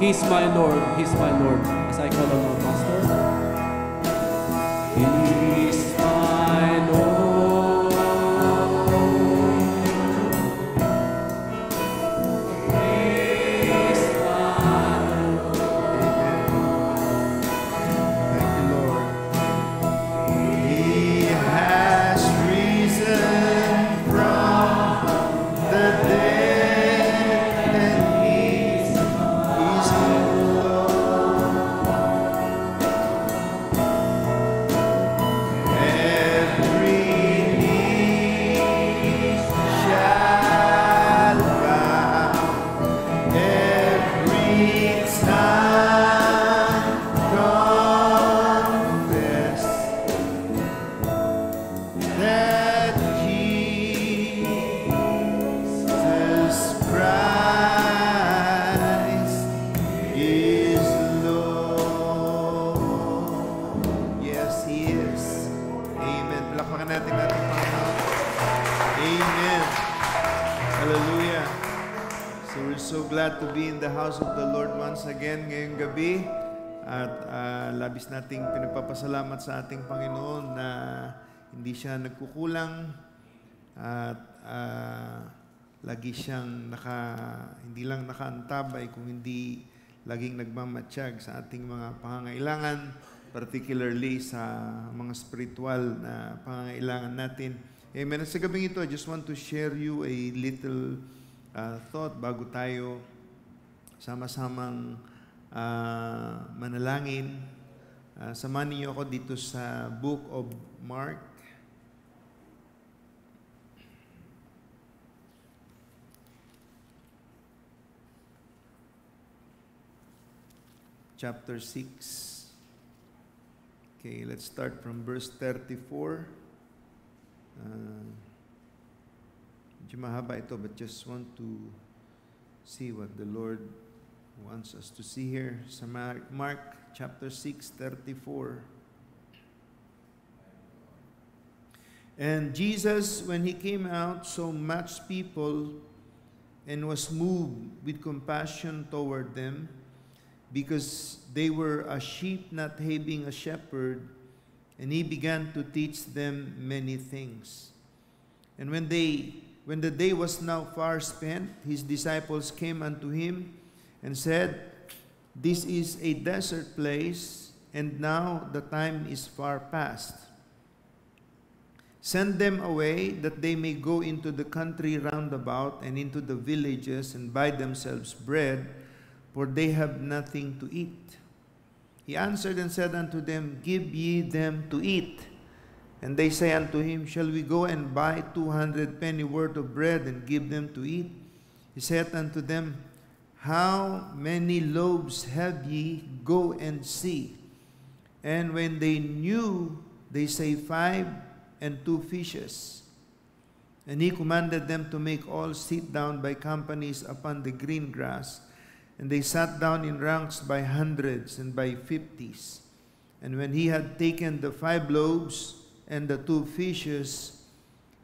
He's my Lord. He's my Lord. As I call on our pastor. He's my Lord. He's my Lord. Thank you, Lord. He has risen from the dead, and He's Lord. Every knee shall bow, every tongue confess that Jesus Christ is Lord. Yes, He is. Amen. Palakpakan natin ating Panginoon. Amen. Hallelujah. So we're so glad to be in the house of the Lord once again ngayong gabi. At labis nating pinagpapasalamat sa ating Panginoon na hindi siya nagkukulang at lagi siyang hindi lang nakaantabay kung hindi laging nagmamatsyag sa ating mga pangangailangan, particularly sa mga spiritual na pangangailangan natin. Amen. At sa gabing ito, I just want to share you a little thought bago tayo sama-samang manalangin. Samahan niyo ako dito sa Book of Mark. Chapter 6. Okay, let's start from verse 34. Medyo mahaba ito, but just want to see what the Lord wants us to see here. Sa Mark chapter 6, 34. And Jesus, when He came out, saw much people and was moved with compassion toward them, because they were a sheep not having a shepherd, and He began to teach them many things. And when the day was now far spent, His disciples came unto Him and said, This is a desert place, and now the time is far past. Send them away, that they may go into the country round about, and into the villages, and buy themselves bread, for they have nothing to eat. He answered and said unto them, Give ye them to eat. And they say unto Him, Shall we go and buy 200 penny worth of bread, and give them to eat? He said unto them, How many loaves have ye? Go and see. And when they knew, they say, 5 and 2 fishes. And He commanded them to make all sit down by companies upon the green grass. And they sat down in ranks by hundreds and by 50s. And when He had taken the 5 loaves and the 2 fishes,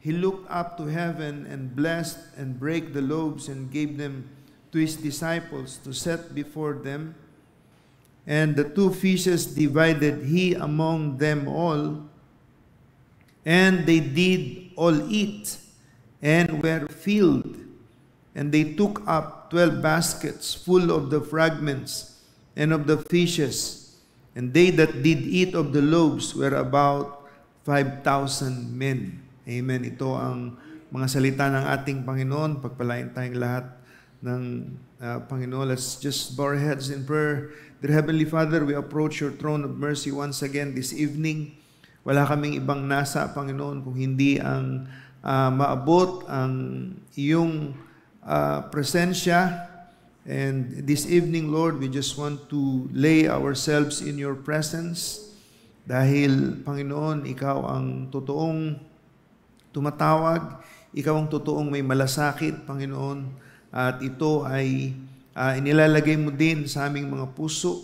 He looked up to heaven and blessed and brake the loaves and gave them to His disciples to set before them. And the 2 fishes divided He among them all. And they did all eat and were filled. And they took up 12 baskets full of the fragments and of the fishes. And they that did eat of the loaves were about 5,000 men. Amen. Ito ang mga salita ng ating Panginoon. Pagpalain tayong lahat ng Panginoon. Let's just bow our heads in prayer. Dear Heavenly Father, we approach your throne of mercy once again this evening. Wala kaming ibang nasa, Panginoon, kung hindi ang maabot ang iyong presensya. And this evening, Lord, we just want to lay ourselves in your presence. Dahil, Panginoon, ikaw ang totoong tumatawag. Ikaw ang totoong may malasakit, Panginoon. At ito ay inilalagay mo din sa aming mga puso.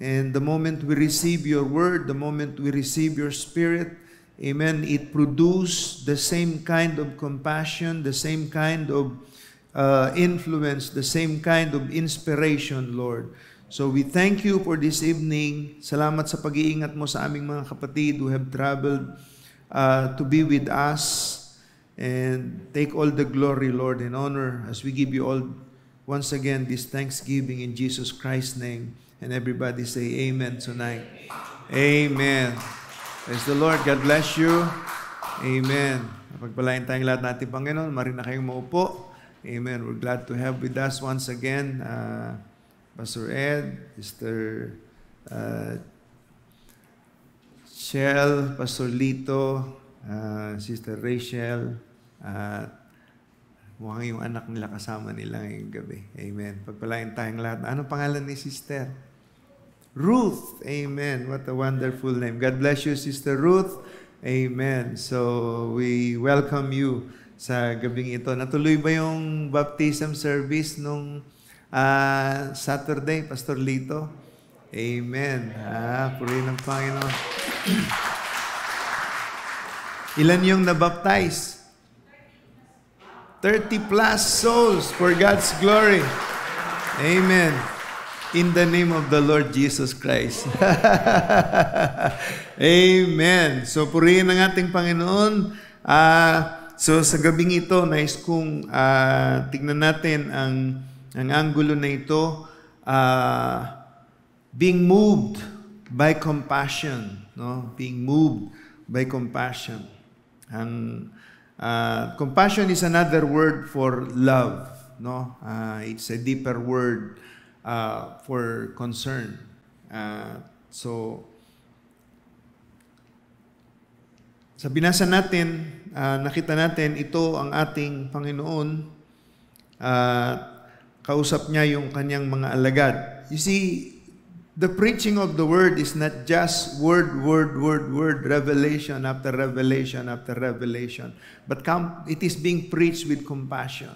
And the moment we receive your word, the moment we receive your spirit, amen, it produces the same kind of compassion, the same kind of influence, the same kind of inspiration, Lord. So we thank you for this evening. Salamat sa pag-iingat mo sa aming mga kapatid who have traveled to be with us. And take all the glory, Lord, and honor as we give you all once again this thanksgiving in Jesus Christ's name. And everybody say amen tonight. Amen. Praise the Lord. God bless you. Amen. Pagpalain tayong lahat natin, Panginoon. Mari na kayong maupo. Amen. We're glad to have with us once again Pastor Ed, Sister Shell, Pastor Lito, Sister Rachel, mukhang yung anak nila kasama nila ngayong gabi. Amen. Pagpalain tayong lahat. Anong pangalan ni Sister? Ruth. Amen. What a wonderful name. God bless you, Sister Ruth. Amen. So, we welcome you sa gabing ito. Natuloy ba yung baptism service nung Saturday, Pastor Lito? Amen. Purihin ng Panginoon. Ilan yung nabaptize? 30 plus souls for God's glory. Amen. In the name of the Lord Jesus Christ. Amen. So, purihin ng ating Panginoon. So, sa gabing ito, nais kong tignan natin ang anggulo na ito, being moved by compassion. No? Being moved by compassion. Compassion is another word for love. No? It's a deeper word for concern. So, sa binasa natin, nakita natin, ito ang ating Panginoon. Kausap niya yung kanyang mga alagad. You see, the preaching of the word is not just word, revelation after revelation after revelation. But it is being preached with compassion.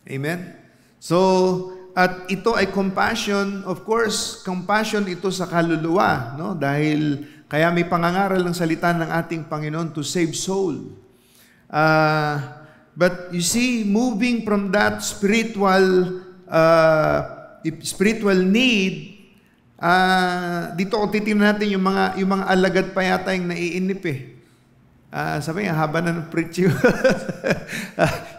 Amen? So, at ito ay compassion, of course, compassion ito sa kaluluwa, no? Dahil kaya may pangangaral ng salita ng ating Panginoon to save soul. But you see, moving from that spiritual need, dito kung titingnan natin yung mga alagad pa yata yung naiinip eh. Sabi nga, haba na ng preaching.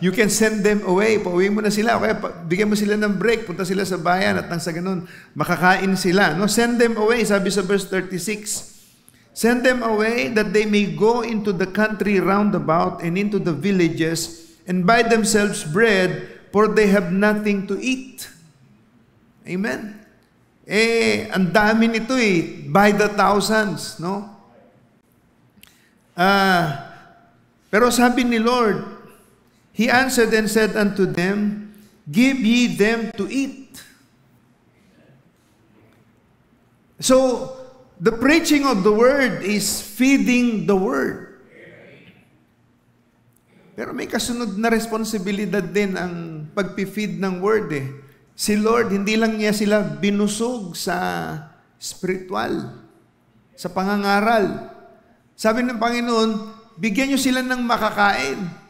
You can send them away. Pauwi mo na sila. Okay, bigyan mo sila ng break. Punta sila sa bayan at nang sa ganun, makakain sila. No? Send them away, sabi sa verse 36. Send them away that they may go into the country round about and into the villages and buy themselves bread, for they have nothing to eat. Amen? Ang dami nito by the thousands, no? Pero sabi ni Lord, He answered and said unto them, give ye them to eat. So, the preaching of the word is feeding the word. Pero may kasunod na responsibilidad din ang pagpifeed ng word eh. Si Lord, hindi lang niya sila binusog sa spiritual, sa pangangaral. Sabi ng Panginoon, bigyan niyo sila ng makakain.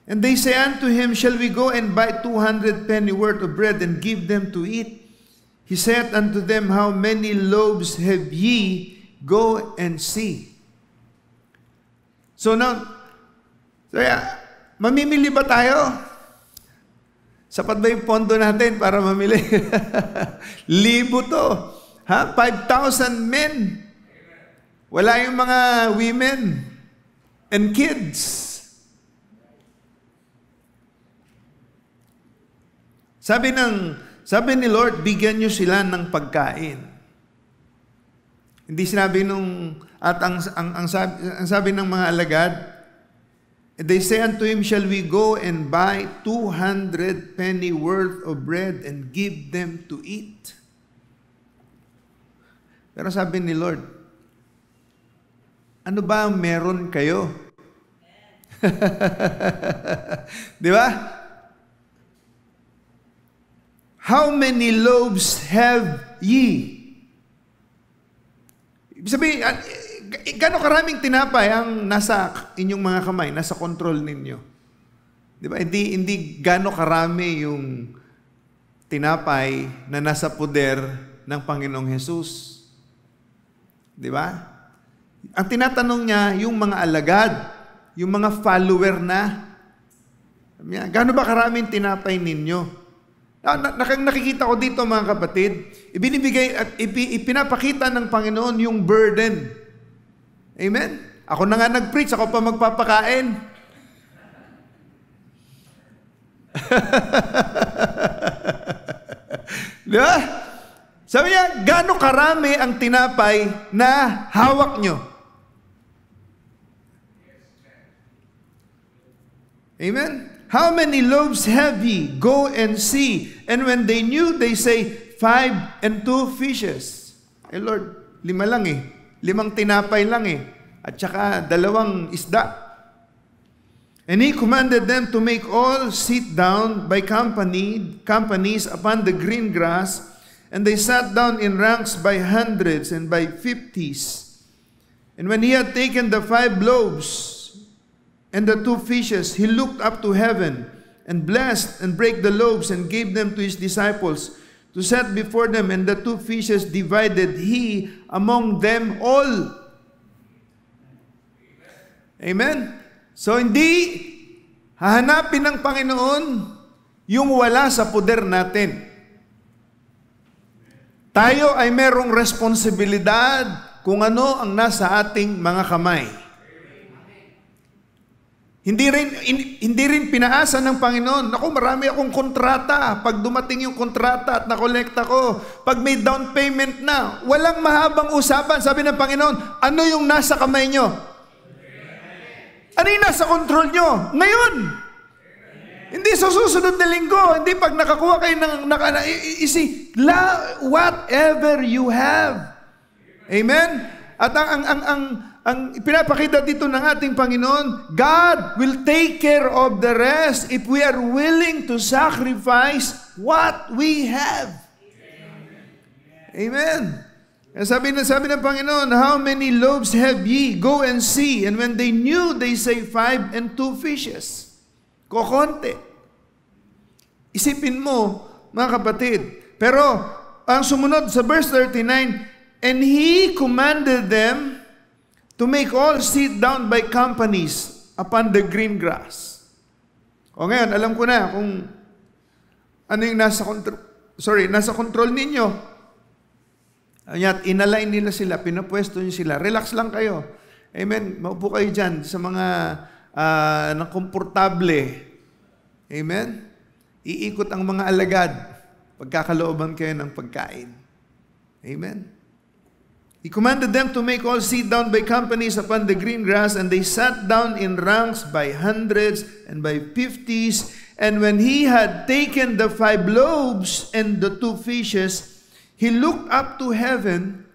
And they say unto him, shall we go and buy 200 penny worth of bread and give them to eat? He said unto them, how many loaves have ye? Go and see. So now, mamimili ba tayo? Sapat ba yung pondo natin para mamili? Libo to. 5,000 men. Wala yung mga women and kids. Sabi ni Lord, bigyan nyo sila ng pagkain. Hindi sinabi ang sabi ng mga alagad, they say unto him, shall we go and buy 200 penny worth of bread and give them to eat? Pero sabi ni Lord, ano ba meron kayo? Di ba? How many loaves have ye? Ibig sabihin, Gano'ng karaming tinapay ang nasa inyong mga kamay, nasa control ninyo? Di ba? Hindi gano'ng karami yung tinapay na nasa poder ng Panginoong Hesus. Di ba? Ang tinatanong niya, yung mga alagad, yung mga follower na, gaano ba karaming tinapay ninyo? Nakikita ko dito mga kapatid, ipinapakita ng Panginoon yung burden. Amen? Ako na nga nag-preach, ako pa magpapakain. Diba? Sabi niya, gaano karami ang tinapay na hawak nyo? Amen? How many loaves have ye? Go and see. And when they knew, they say, 5 and 2 fishes. Eh Lord, 5 lang eh. 5 tinapay lang eh. At saka 2 isda. And he commanded them to make all sit down by companies upon the green grass. And they sat down in ranks by hundreds and by 50s. And when he had taken the 5 loaves and the 2 fishes, he looked up to heaven and blessed and brake the loaves and gave them to his disciples to set before them, and the 2 fishes divided he among them all. Amen? So hindi hahanapin ng Panginoon yung wala sa poder natin. Tayo ay merong responsibilidad kung ano ang nasa ating mga kamay. Hindi rin pinaasa ng Panginoon. Naku, marami akong kontrata. Pag dumating yung kontrata at nakolekta ko, pag may down payment na, walang mahabang usapan. Sabi ng Panginoon, ano yung nasa kamay nyo? Ano yung nasa control nyo? Ngayon. Hindi sa susunod na linggo. Hindi pag nakakuha kayo ng whatever you have. Amen? At ang pinapakita dito ng ating Panginoon, God will take care of the rest if we are willing to sacrifice what we have. Amen. Sabi ng Panginoon, how many loaves have ye? Go and see. And when they knew, they say 5 and 2 fishes. Kokonte. Isipin mo, mga kapatid. Pero, ang sumunod sa verse 39, and he commanded them to make all sit down by companies upon the green grass. O ngayon, alam ko na kung ano yung nasa control ninyo. At inalign nila sila, pinapwesto nyo sila. Relax lang kayo. Amen. Maupo kayo dyan sa mga ng komportable. Amen. Iikot ang mga alagad. Pagkakalooban kayo ng pagkain. Amen. He commanded them to make all sit down by companies upon the green grass, and they sat down in ranks by hundreds and by 50s. And when he had taken the 5 loaves and the 2 fishes, he looked up to heaven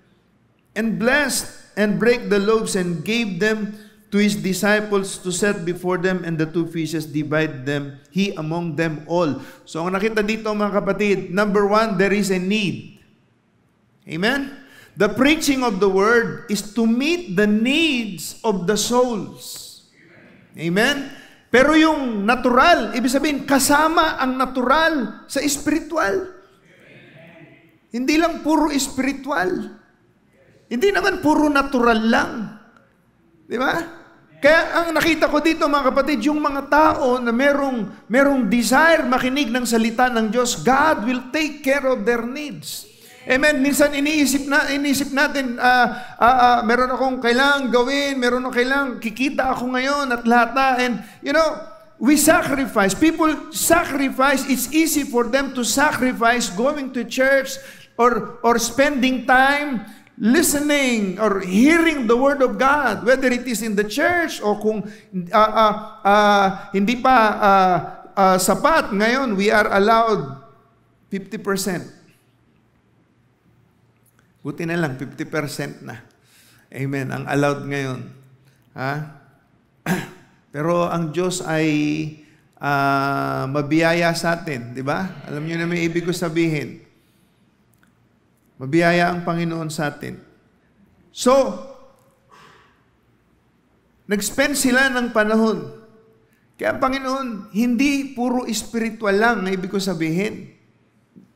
and blessed and brake the loaves and gave them to his disciples to set before them, and the 2 fishes divided them he among them all. So ang nakita dito mga kapatid, number 1, there is a need. Amen? The preaching of the word is to meet the needs of the souls. Amen? Pero yung natural, ibig sabihin, kasama ang natural sa spiritual. Hindi lang puro spiritual. Hindi naman puro natural lang. Di ba? Kaya ang nakita ko dito mga kapatid, yung mga tao na merong desire makinig ng salita ng Diyos, God will take care of their needs. Amen. Minsan iniisip natin, meron akong kailangang gawin, meron akong kailangang kikita ako ngayon at lahat. And, we sacrifice. People sacrifice. It's easy for them to sacrifice going to church or spending time listening or hearing the Word of God, whether it is in the church o kung hindi pa sapat. Ngayon, we are allowed 50%. Buti na lang, 50% na. Amen. Ang allowed ngayon. Ha? Pero ang Diyos ay mabiyaya sa atin. Di ba? Alam niyo na may ibig ko sabihin. Mabiyaya ang Panginoon sa atin. So, Nag-spend sila ng panahon. Kaya Panginoon, hindi puro spiritual lang ang ibig ko sabihin.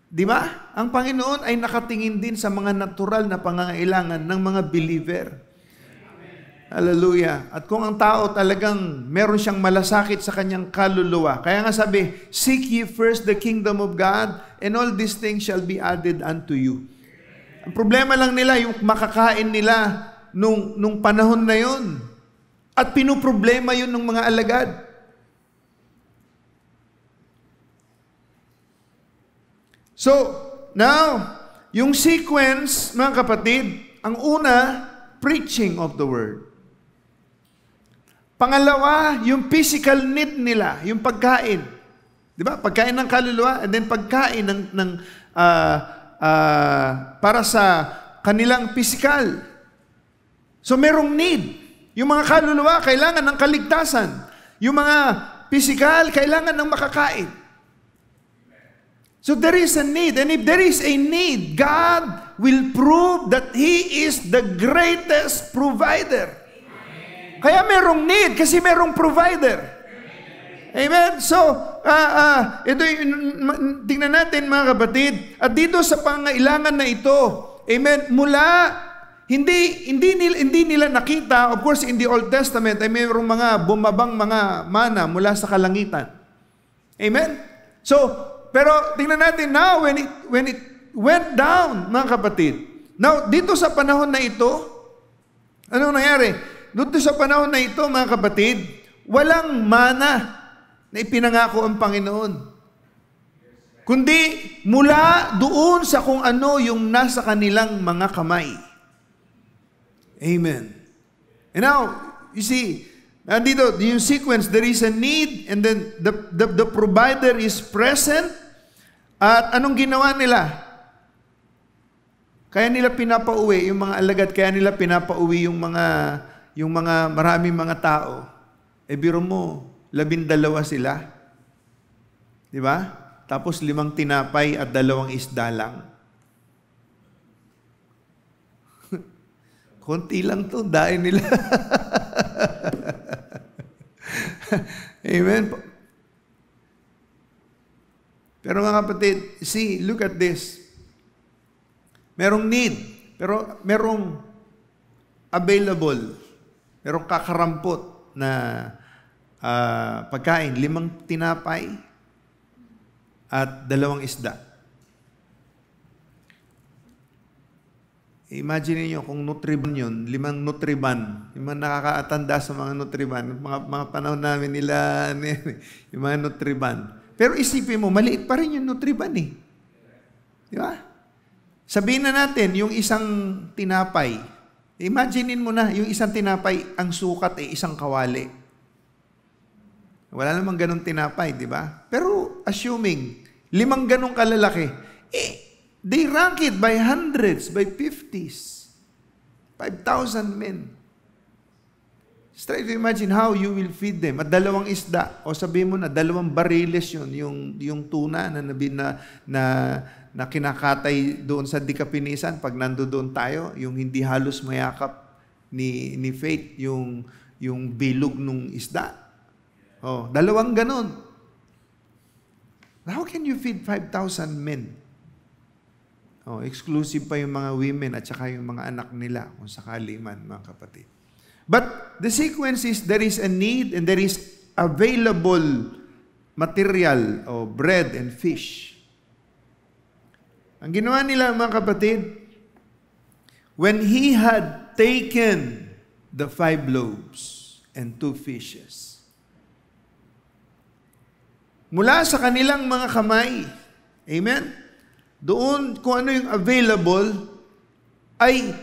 Di ba? Ang Panginoon ay nakatingin din sa mga natural na pangangailangan ng mga believer. Hallelujah. At kung ang tao talagang meron siyang malasakit sa kanyang kaluluwa, kaya nga sabi, seek ye first the kingdom of God, and all these things shall be added unto you. Ang problema lang nila, yung makakain nila nung panahon na yun. At pinuproblema yun ng mga alagad. So, now, yung sequence, mga kapatid, ang una, preaching of the word. Pangalawa, yung physical need nila, yung pagkain. Di ba? Pagkain ng kaluluwa, and then pagkain para sa kanilang physical. So, merong need. Yung mga kaluluwa, kailangan ng kaligtasan. Yung mga physical, kailangan ng makakain. So, there is a need. And if there is a need, God will prove that He is the greatest provider. Kaya merong need kasi merong provider. Amen? So, ito tingnan natin mga kapatid. At dito sa pangailangan na ito, amen, hindi nila nakita, of course in the Old Testament, ay mayroong mga bumabang mga mana mula sa kalangitan. Amen? So, pero tingnan natin now, when it went down, mga kapatid. Now, dito sa panahon na ito, anong nangyari? Dito sa panahon na ito, mga kapatid, walang mana na ipinangako ang Panginoon. Kundi mula doon sa kung ano yung nasa kanilang mga kamay. Amen. And now, you see, nandito, yung sequence, there is a need, and then the provider is present. At anong ginawa nila? Kaya nila pinapauwi yung mga alagad, kaya nila pinapauwi yung mga maraming mga tao. Biro mo, 12 sila. Di ba? Tapos 5 tinapay at 2 isda lang. Konti lang to, dain nila. Amen. Pero mga kapatid, see, look at this. Merong need, pero merong available, merong kakarampot na pagkain, 5 tinapay at 2 isda. Imagine niyo kung Nutriban yun, 5 Nutriban, yung mga nakakaatanda sa mga Nutriban, mga panahon namin nila, yung mga Nutriban. Pero isipin mo, maliit pa rin yung Nutriban eh. Di ba? Sabihin na natin, yung isang tinapay, imaginein mo na, yung isang tinapay, ang sukat ay 1 kawali. Wala namang ganong tinapay, di ba? Pero assuming, 5 ganong kalalaki, they rank it by hundreds, by 50s. 5,000 men. Just try to imagine how you will feed them. At 2 isda, o sabihin mo na, 2 bariles yun, yung tuna na kinakatay doon sa Dikapinisan, pag nandoon tayo, yung hindi halos mayakap ni Faith, yung bilog nung isda. 2 ganon. How can you feed 5,000 men? Exclusive pa yung mga women at saka yung mga anak nila, kung sakali man, mga kapatid. But the sequence is, there is a need and there is available material o bread and fish. Ang ginawa nila, mga kapatid, when he had taken the 5 loaves and 2 fishes, mula sa kanilang mga kamay, amen? Doon, kung ano yung available, ay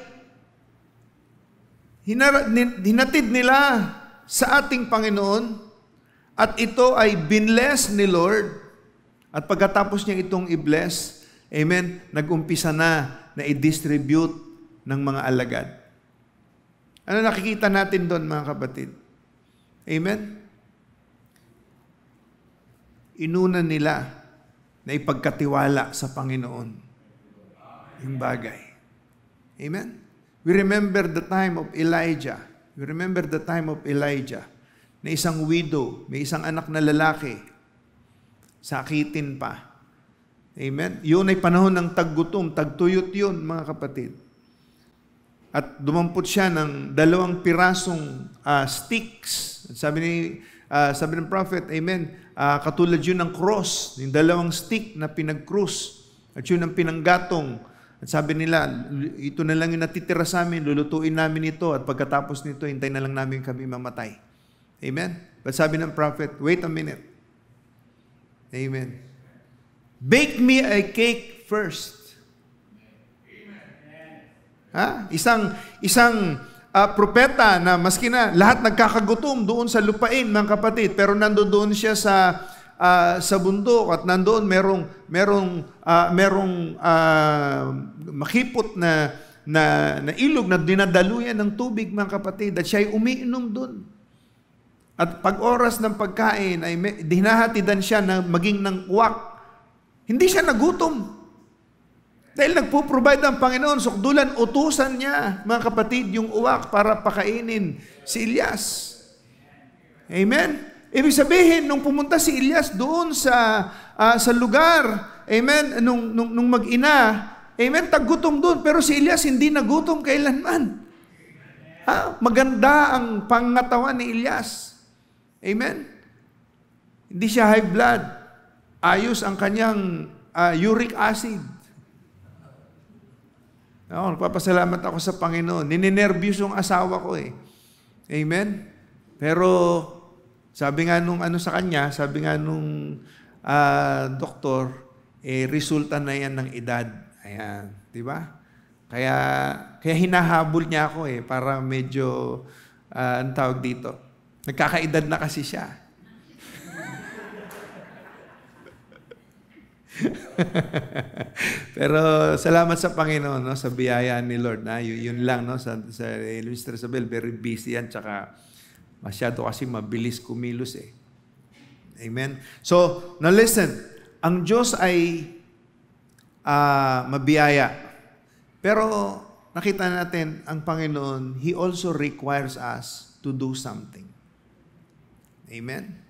hinatid nila sa ating Panginoon, at ito ay binless ni Lord, at pagkatapos niya itong i-bless, amen, nag-umpisa na i-distribute ng mga alagad. Ano nakikita natin doon, mga kapatid? Amen? Inuna nila na ipagkatiwala sa Panginoon yung bagay. Amen? We remember the time of Elijah. You remember the time of Elijah, na isang widow, may isang anak na lalaki, sakitin pa. Amen? Yun ay panahon ng taggutom, tagtuyot yun, mga kapatid. At dumampot siya ng 2 pirasong sticks. Sabi ng prophet, amen, katulad yun ng cross, yung 2 stick na pinag-cross, at yun ang pinanggatong. At sabi nila, ito na lang yung natitira sa amin, lulutuin namin ito, at pagkatapos nito, hintay na lang namin kami mamatay. Amen? But sabi ng prophet, wait a minute. Amen. Bake me a cake first. Ha? Isang propeta na maski na lahat nagkakagutom doon sa lupain, mga kapatid, pero nandoon siya sa bundok at nandoon merong makipot na ilog na dinadaluyan ng tubig, mga kapatid, at siya ay umiinom doon. At pag oras ng pagkain ay dinahatidan siya na maging ng uwak. Hindi siya nagutom. Dahil nagpo-provide ang Panginoon, sukdulan, utusan niya, mga kapatid, yung uwak para pakainin si Elias. Amen? Ibig sabihin, nung pumunta si Elias doon sa lugar, amen, nung mag-ina, amen, taggutom doon, pero si Elias hindi nagutom kailanman. Maganda ang pangatawan ni Elias. Amen? Hindi siya high blood. Ayos ang kanyang uric acid. Nagpapasalamat ako sa Panginoon. Nininervyos yung asawa ko eh. Amen? Pero sabi nga nung sa kanya, sabi nga nung doktor, resulta na yan ng edad. Ayan, di ba? Kaya hinahabol niya ako eh, para medyo, ang tawag dito, nagkakaedad na kasi siya. Pero salamat sa Panginoon, no, sa biyaya ni Lord. Yun lang, no, sa Mr. Isabel, very busy yan, tsaka masyado kasi mabilis kumilos eh. Amen? So, now listen, ang Diyos ay mabiyaya. Pero nakita natin, ang Panginoon, He also requires us to do something. Amen?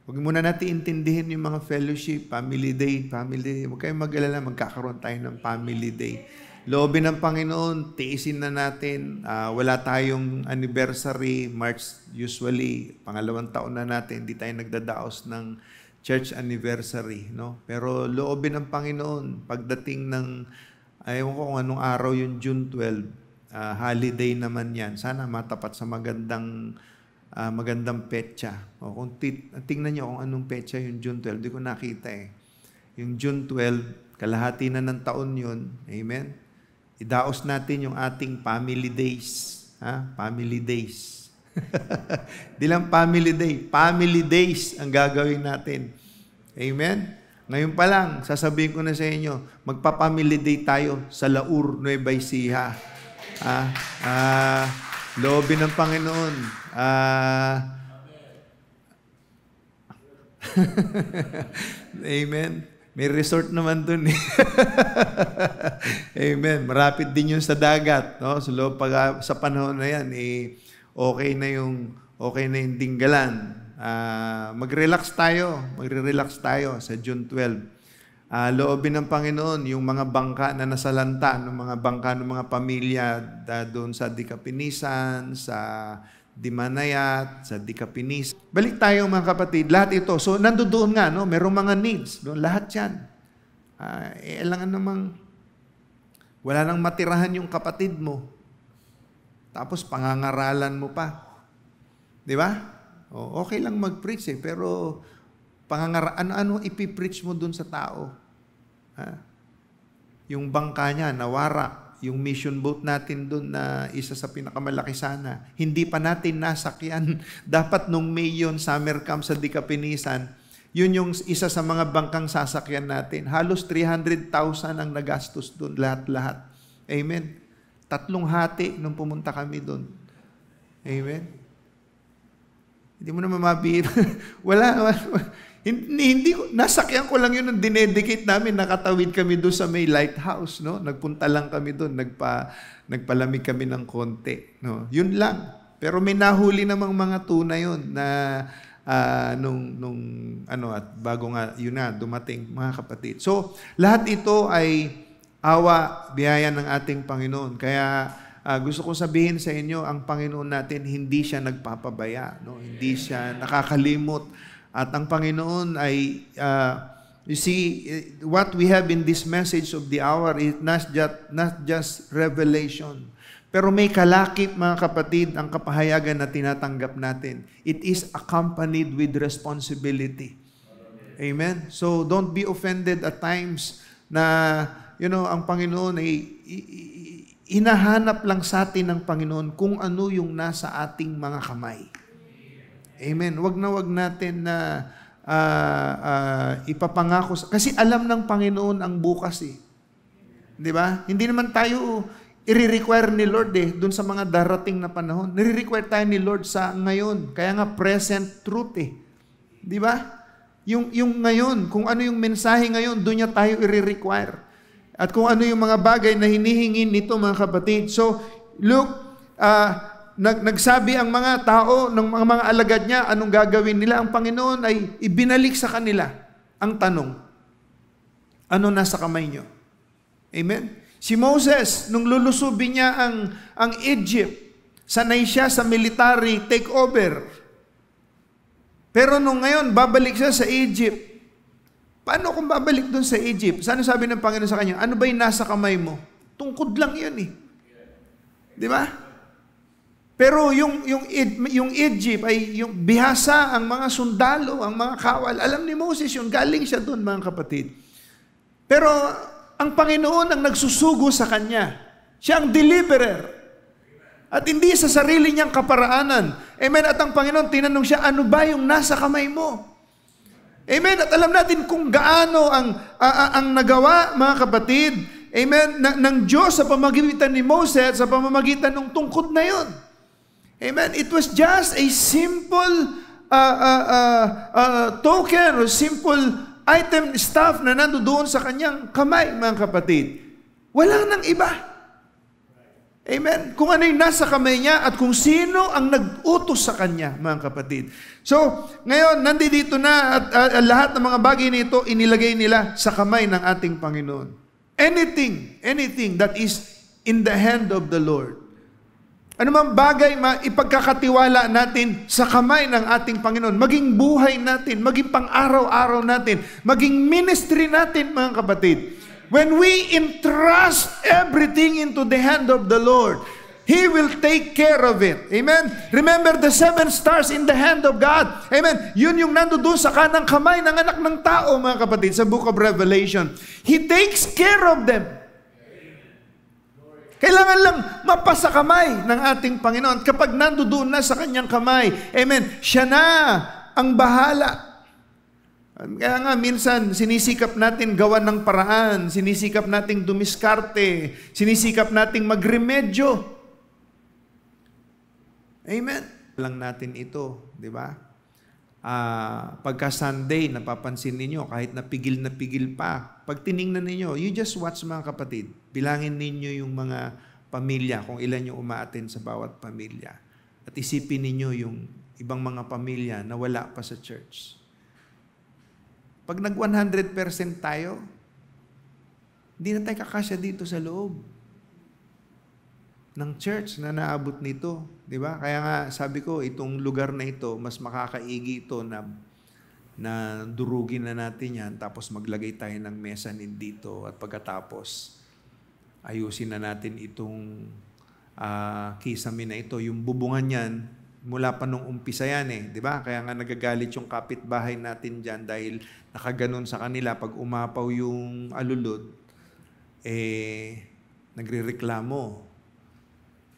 Huwag muna natin intindihin yung mga fellowship, family day. Huwag kayong mag-alala, magkakaroon tayo ng family day. Loobin ng Panginoon, tiisin na natin. Wala tayong anniversary, March usually, 2nd taon na natin, hindi tayo nagdadaos ng church anniversary. No? Pero loobin ng Panginoon, pagdating ng, ayaw ko kung anong araw yung June 12, holiday naman yan. Sana matapat sa magandang petsa. O kung tingnan niyo kung anong petsa yung June 12, di ko nakita eh. Yung June 12, kalahati na ng taon yun. Amen? Idaos natin yung ating family days. Family days. Di lang family day. Family days ang gagawin natin. Amen? Ngayon pa lang, sasabihin ko na sa inyo, magpa-family day tayo sa Laur, Nueva Ecija. Loobin ng Panginoon. Amen. May resort naman dun eh. Amen. Marapit din yun sa dagat, no? So sa panahon na yan, okay na yung dinggalan. Magre-relax tayo sa June 12. Loobin ng Panginoon yung mga bangka na nasalanta, ng mga bangka ng mga pamilya doon sa Dikapinisan, sa Dimanayat, sa Dikapinis. Balik tayo mga kapatid, lahat ito. So nandoon nga, no? Merong mga needs doon, lahat yan. Kailangan namang wala nang matirahan yung kapatid mo. Tapos pangangaralan mo pa. Di ba? Okay lang mag-preach eh, pero ano ipipreach mo dun sa tao? Yung bangka niya, nawara. Yung mission boat natin dun na isa sa pinakamalaki sana. Hindi pa natin nasakyan. Dapat nung May yun, summer camp sa Dikapinisan, yun yung isa sa mga bangkang sasakyan natin. Halos 300,000 ang nagastos dun, lahat-lahat. Amen? 3 hati nung pumunta kami dun. Amen? Hindi mo na mamabira. Wala. Hindi ko, nasakyan ko lang yun ang dinedicate namin, nakatawid kami doon sa may lighthouse, no? Nagpunta lang kami doon, nagpalamig kami ng konti, no? Yun lang. Pero may nahuli namang mga tuna yun na at bago nga yun na dumating, mga kapatid. So, lahat ito ay awa, biyaya ng ating Panginoon. Kaya gusto kong sabihin sa inyo, ang Panginoon natin hindi siya nagpapabaya, no? Hindi siya nakakalimot. At ang Panginoon ay you see, what we have in this message of the hour is not just revelation. Pero may kalakip, mga kapatid, ang kapahayagan na tinatanggap natin. It is accompanied with responsibility. Amen? So, don't be offended at times na, ang Panginoon ay hinahanap lang sa atin ng Panginoon kung ano yung nasa ating mga kamay. Amen? Wag natin na ipapangako. Kasi alam ng Panginoon ang bukas eh. Di ba? Hindi naman tayo i-require ni Lord dun sa mga darating na panahon. Nire-require tayo ni Lord sa ngayon. Kaya nga present truth eh. Di ba? Yung ngayon, kung ano yung mensahe ngayon, doon niya tayo i-require. At kung ano yung mga bagay na hinihingin nito, mga kapatid. So, look, nagsabi ang mga tao, ng mga alagad niya, anong gagawin nila? Ang Panginoon ay ibinalik sa kanila ang tanong, ano nasa kamay niyo? Amen? Si Moses, nung lulusubin niya ang Egypt, sanay siya sa military takeover. Pero nung ngayon, babalik siya sa Egypt. Paano kung babalik doon sa Egypt? Saan sabi ng Panginoon sa kanya? Ano ba yung nasa kamay mo? Tungkod lang yun eh. Di ba? Pero yung Egypt ay yung bihasa, ang mga sundalo, ang mga kawal. Alam ni Moses yun, galing siya doon, mga kapatid. Pero ang Panginoon ang nagsusugo sa kanya. Siya ang deliverer. At hindi sa sarili niyang kaparaanan. Amen. At ang Panginoon, tinanong siya, ano ba yung nasa kamay mo? Amen. At alam natin kung gaano ang nagawa, mga kapatid, amen, ng Diyos sa pamamagitan ni Moses, sa pamamagitan ng tungkod na yun. Amen. It was just a simple token or simple item, stuff na nandoon sa kanyang kamay, mga kapatid. Wala nang iba. Amen? Kung ano yung nasa kamay niya at kung sino ang nag-utos sa kanya, mga kapatid. So, ngayon, nandito na at lahat ng mga bagay nito inilagay nila sa kamay ng ating Panginoon. Anything that is in the hand of the Lord. Ano mang bagay ipagkakatiwala natin sa kamay ng ating Panginoon, maging buhay natin, maging pang-araw-araw natin, maging ministry natin, mga kapatid. When we entrust everything into the hand of the Lord, He will take care of it. Amen? Remember the 7 stars in the hand of God. Amen? Yun yung nandoon sa kanang kamay ng anak ng tao, mga kapatid, sa Book of Revelation. He takes care of them. Kailangan lang mapasa kamay ng ating Panginoon. Kapag nandoon na sa kanyang kamay, amen, siya na ang bahala. Kaya nga minsan sinisikap natin gawan ng paraan, sinisikap nating dumiskarte, sinisikap nating magremedyo. Amen. Lang natin ito, di ba? Pagka Sunday, napapansin ninyo, kahit napigil pa, pag tiningnan ninyo, you just watch, mga kapatid, bilangin ninyo yung mga pamilya, kung ilan yung umaattend sa bawat pamilya. At isipin ninyo yung ibang mga pamilya na wala pa sa church. Pag nag 100% tayo, hindi na tayo kakasya dito sa loob ng church na naabot nito. Di ba? Kaya nga sabi ko, itong lugar na ito, mas makakaigi ito na durugin na natin yan, tapos maglagay tayo ng mezzanine dito, at pagkatapos, ayusin na natin itong kisame na ito. Yung bubungan yan, mula pa nung umpisa yan eh. Di ba? Kaya nga nagagalit yung kapitbahay natin dyan dahil nakaganon sa kanila. Pag umapaw yung alulod, nagrereklamo.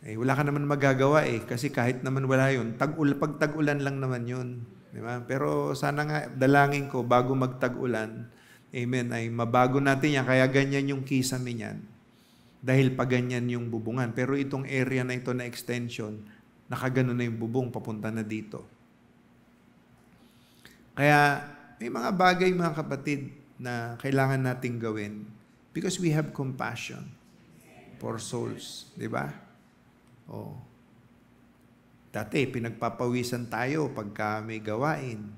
Wala ka naman magagawa kasi kahit naman wala yun, pag tag-ulan lang naman yun. Diba? Pero sana nga, dalangin ko, bago mag-tag-ulan, amen, ay mabago natin yan, kaya ganyan yung kisame niyan. Dahil pa ganyan yung bubungan. Pero itong area na ito na extension, nakaganon na yung bubong, papunta na dito. Kaya, may mga bagay, mga kapatid, na kailangan nating gawin because we have compassion for souls. Diba? Oh. Dati, pinagpapawisan tayo pagka may gawain.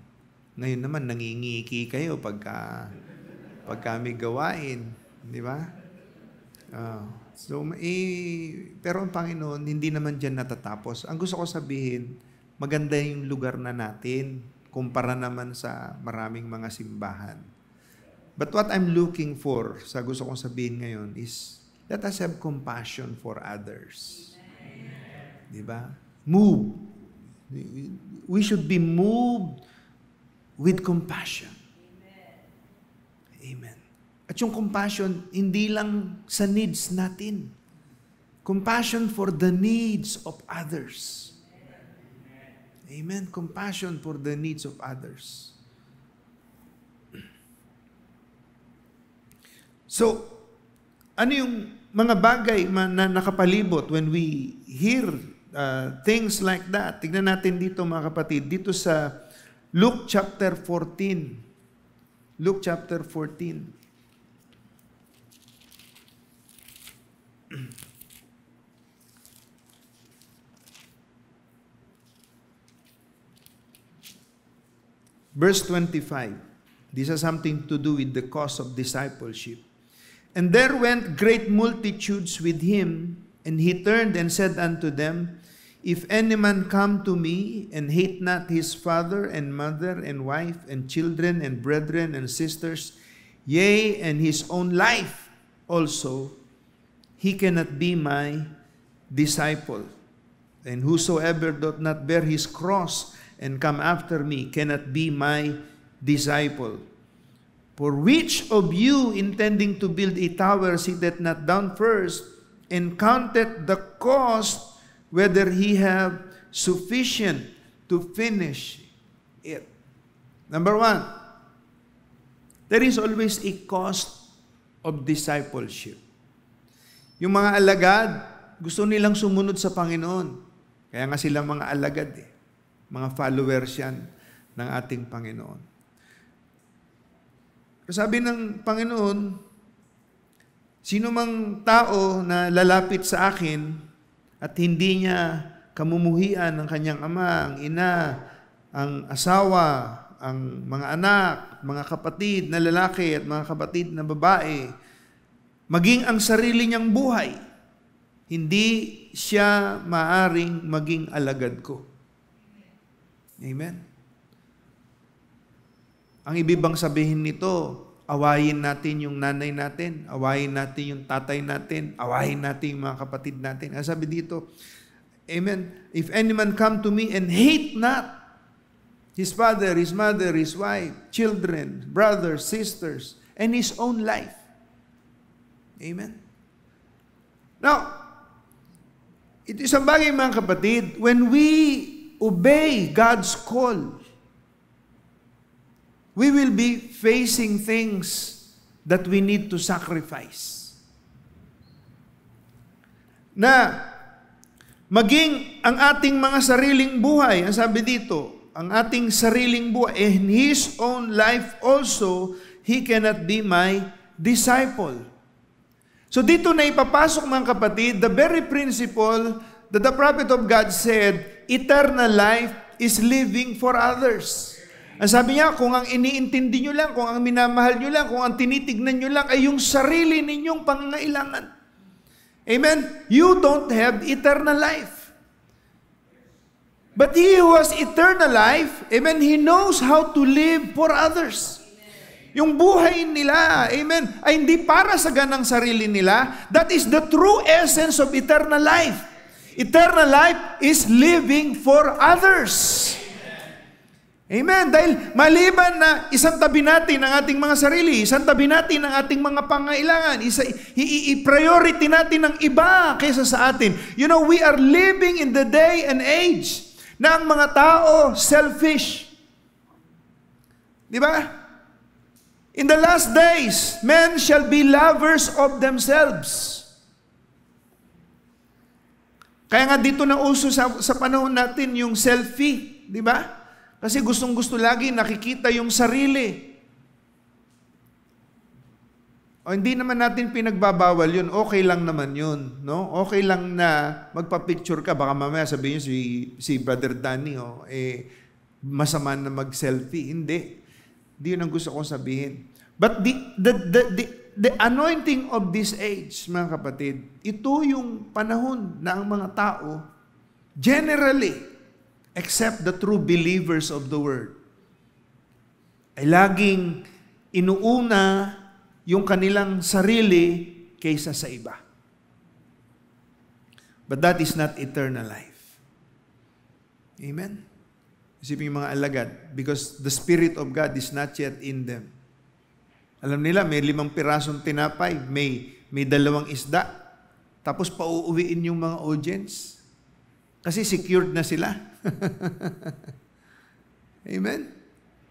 Ngayon naman, nangingiki kayo pagka may gawain. Di ba? Pero ang Panginoon, hindi naman dyan natatapos. Ang gusto ko sabihin, maganda yung lugar na natin kumpara naman sa maraming mga simbahan. But what I'm looking for, sa gusto kong sabihin ngayon is, let us have compassion for others. Diba? Move. We should be moved with compassion. Amen. At yung compassion, hindi lang sa needs natin. Compassion for the needs of others. Amen. Compassion for the needs of others. So, ano yung mga bagay na nakapalibot when we hear things like that? Tignan natin dito mga kapatid, dito sa Luke chapter 14. Luke chapter 14. Verse 25. This has something to do with the cause of discipleship. And there went great multitudes with him, and he turned and said unto them, If any man come to me, and hate not his father and mother and wife and children and brethren and sisters, yea, and his own life also, he cannot be my disciple. And whosoever doth not bear his cross and come after me cannot be my disciple. For which of you, intending to build a tower, sitteth not down first, and counteth the cost, whether he have sufficient to finish it? Number one, there is always a cost of discipleship. Yung mga alagad, gusto nilang sumunod sa Panginoon. Kaya nga sila mga alagad eh. Mga followers yan ng ating Panginoon. Sabi ng Panginoon, sino mang tao na lalapit sa akin at hindi niya kamumuhian ng kanyang ama, ang ina, ang asawa, ang mga anak, mga kapatid na lalaki at mga kapatid na babae, maging ang sarili niyang buhay, hindi siya maaring maging alagad ko. Amen. Ang ibibang sabihin nito, awayin natin yung nanay natin, awayin natin yung tatay natin, awayin natin yung mga kapatid natin. Ang sabi dito, amen, if any man come to me and hate not his father, his mother, his wife, children, brothers, sisters, and his own life. Amen. Now, ito isang bagay mga kapatid, when we obey God's call, we will be facing things that we need to sacrifice. Na maging ang ating mga sariling buhay, ang sabi dito, ang ating sariling buhay, in his own life also, he cannot be my disciple. So dito na ipapasok mga kapatid, the very principle that the prophet of God said, eternal life is living for others. Ang sabi niya, kung ang iniintindi nyo lang, kung ang minamahal nyo lang, kung ang tinitignan nyo lang ay yung sarili ninyong pangangailangan. Amen? You don't have eternal life. But he who has eternal life, amen, he knows how to live for others. Yung buhay nila, amen, ay hindi para sa ganang sarili nila. That is the true essence of eternal life. Eternal life is living for others. Amen. Dahil maliban na isang tabi natin ang ating mga sarili, isang tabi natin ang ating mga pangailangan, i-priority natin ang iba kaysa sa atin. You know, we are living in the day and age na ang mga tao selfish. Di ba? In the last days, men shall be lovers of themselves. Kaya nga dito na uso sa panahon natin yung selfie, di ba? Kasi gustong-gusto lagi nakikita yung sarili. O hindi naman natin pinagbabawal yun. Okay lang naman yun. No? Okay lang na magpa-picture ka. Baka mamaya sabihin si Brother Danny, masama na mag-selfie. Hindi. Hindi yun ang gusto kong sabihin. But the anointing of this age, mga kapatid, ito yung panahon na ang mga tao, generally, except the true believers of the Word, ay laging inuuna yung kanilang sarili kaysa sa iba. But that is not eternal life. Amen? Isipin yung mga alagad, because the Spirit of God is not yet in them. Alam nila, may 5 pirasong tinapay, may 2 isda, tapos pauuwiin yung mga audience. Kasi secured na sila. Amen?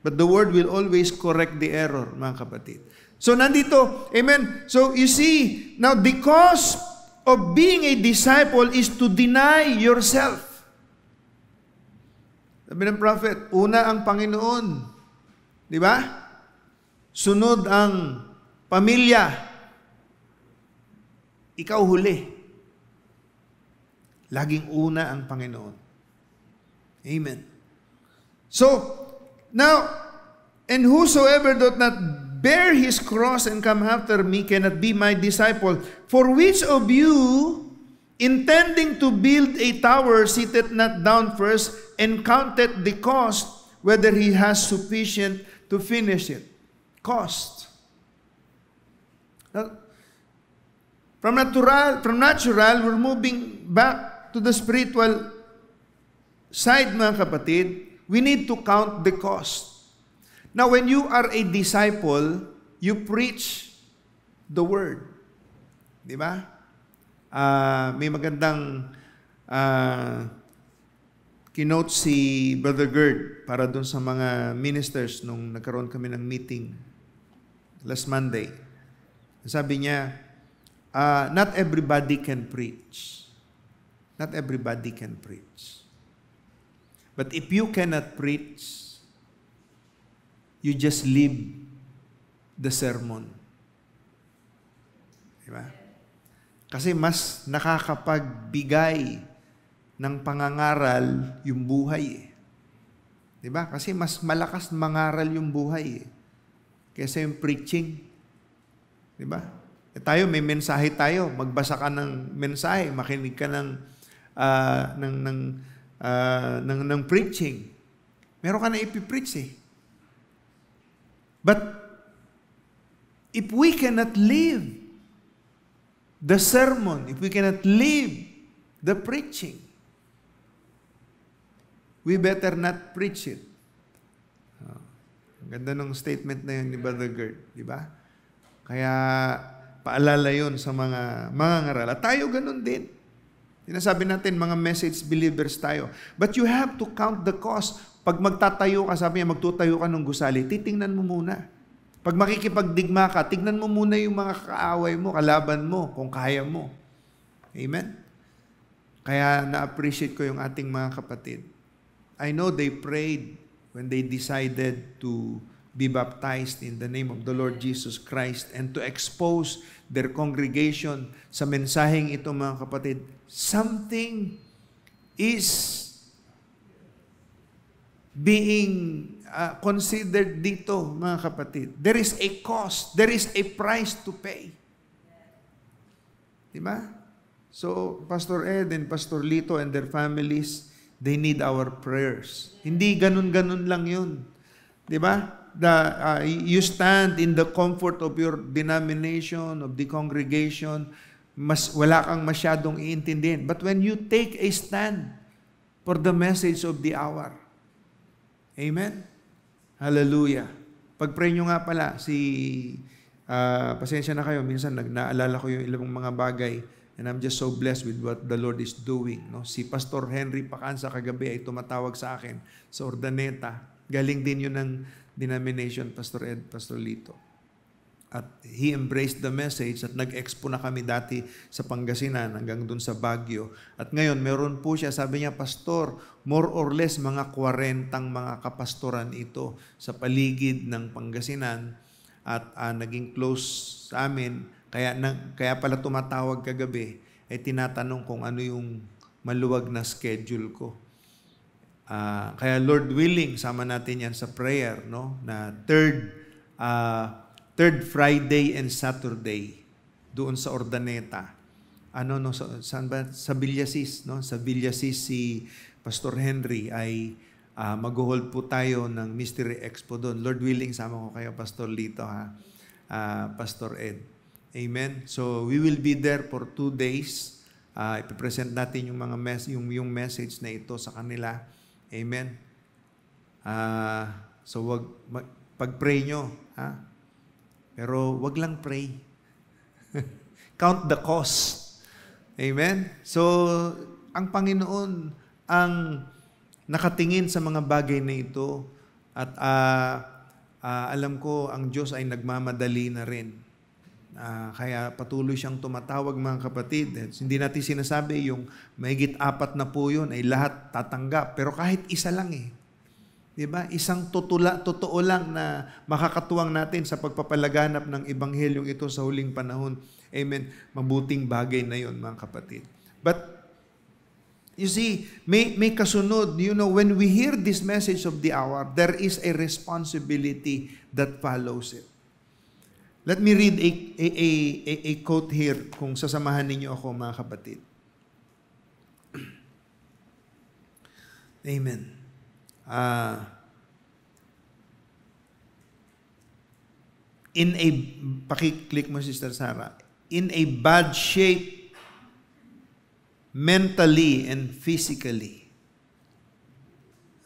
But the Word will always correct the error, mga kapatid. So, nandito, amen. So, you see, now the cause of being a disciple is to deny yourself. Sabi ng prophet, una ang Panginoon. Di ba? Sunod ang pamilya. Ikaw huli. Laging una ang Panginoon. Amen. So, now, and whosoever doth not bear his cross and come after me cannot be my disciple. For which of you, intending to build a tower, sitteth not down first and counteth the cost, whether he has sufficient to finish it? Cost. Now, from natural, we're moving back to the spiritual side, mga kapatid. We need to count the cost. Now, when you are a disciple, you preach the Word. Di ba? May magandang keynote si Brother Gerd para dun sa mga ministers nung nagkaroon kami ng meeting last Monday. Sabi niya, not everybody can preach. Not everybody can preach. But if you cannot preach, you just leave the sermon. Diba? Kasi mas nakakapagbigay ng pangangaral yung buhay. Diba? Kasi mas malakas mangaral yung buhay kaysa yung preaching. Diba? Tayo, may mensahe tayo. Magbasa ka ng mensahe. Makinig ka ng preaching. Meron ka na ipipreach But if we cannot live the sermon, if we cannot live the preaching, we better not preach it. Ang ganda ng statement na yun ni Brother Gerd, di ba? Kaya paalala yun sa mga ngaral. At tayo ganun din. Sinasabi natin, mga message believers tayo. But you have to count the cost. Pag magtatayo ka, sabi niya, magtutayo ka ng gusali, titingnan mo muna. Pag makikipagdigma ka, tignan mo muna yung mga kaaway mo, kalaban mo, kung kaya mo. Amen? Kaya na-appreciate ko yung ating mga kapatid. I know they prayed when they decided to be baptized in the name of the Lord Jesus Christ and to expose their congregation sa mensaheng ito, mga kapatid. Something is being considered dito, mga kapatid. There is a cost. There is a price to pay. Diba? So, Pastor Ed and Pastor Lito and their families, they need our prayers. Hindi ganun-ganun lang yun. Diba? You stand in the comfort of your denomination, of the congregation, wala kang masyadong iintindihin. But when you take a stand for the message of the hour, amen? Hallelujah. Pag-pray nyo nga pala, pasensya na kayo, minsan naalala ko yung ilang mga bagay, and I'm just so blessed with what the Lord is doing. No? Si Pastor Henry Pacansa kagabi ay tumatawag sa akin sa Ordaneta. Galing din yun ng denomination, Pastor Ed, Pastor Lito. At he embraced the message at nag-expo na kami dati sa Pangasinan hanggang dun sa Baguio. At ngayon, meron po siya, sabi niya, Pastor, more or less mga 40 mga kapastoran ito sa paligid ng Pangasinan. at naging close sa amin. Kaya pala tumatawag kagabi, tinatanong kung ano yung maluwag na schedule ko. Kaya Lord willing, sama natin yan sa prayer, no? Na third Friday and Saturday doon sa Ordaneta. Saan ba? Sa Villasis, no? Sa Villasis si Pastor Henry ay mag-hold po tayo ng Mystery Expo doon. Lord willing, sama ko kayo, Pastor Lito, Pastor Ed. Amen. So we will be there for 2 days. Ipipresent natin yung mga yung message na ito sa kanila. Amen. So pag-pray nyo, pero wag lang pray. Count the cost. Amen? So, ang Panginoon ang nakatingin sa mga bagay na ito at alam ko ang Diyos ay nagmamadali na rin. Kaya patuloy siyang tumatawag, mga kapatid. Hindi natin sinasabi yung mahigit 4 na po yun ay lahat tatanggap. Pero kahit isa lang Diba? Isang totoo lang na makakatuwang natin sa pagpapalaganap ng Ebanghelyo ito sa huling panahon. Amen. Mabuting bagay na yun, mga kapatid. But, you see, may kasunod. You know, when we hear this message of the hour, there is a responsibility that follows it. Let me read a quote here kung sasamahan ninyo ako, mga kapatid. Amen. Pakiclick mo, Sister Sarah. In a bad shape, mentally and physically.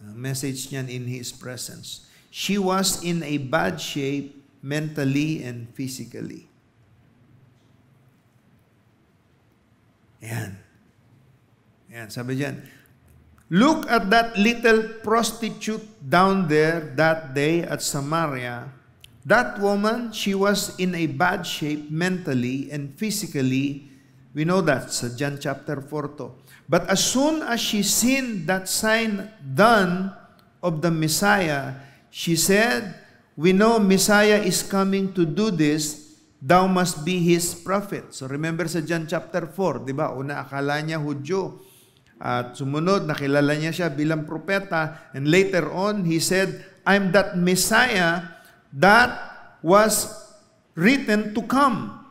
Message niyan, in His presence. She was in a bad shape, mentally and physically. Ayan. Ayan, sabi diyan, look at that little prostitute down there that day at Samaria. That woman, she was in a bad shape mentally and physically. We know that sa John chapter 4 to. But as soon as she seen that sign done of the Messiah, she said, we know Messiah is coming to do this. Thou must be His prophet. So remember sa John chapter 4, di ba? Una, akala niya Hudyo. At sumunod, nakilala niya siya bilang propeta. And later on, he said, I'm that Messiah that was written to come.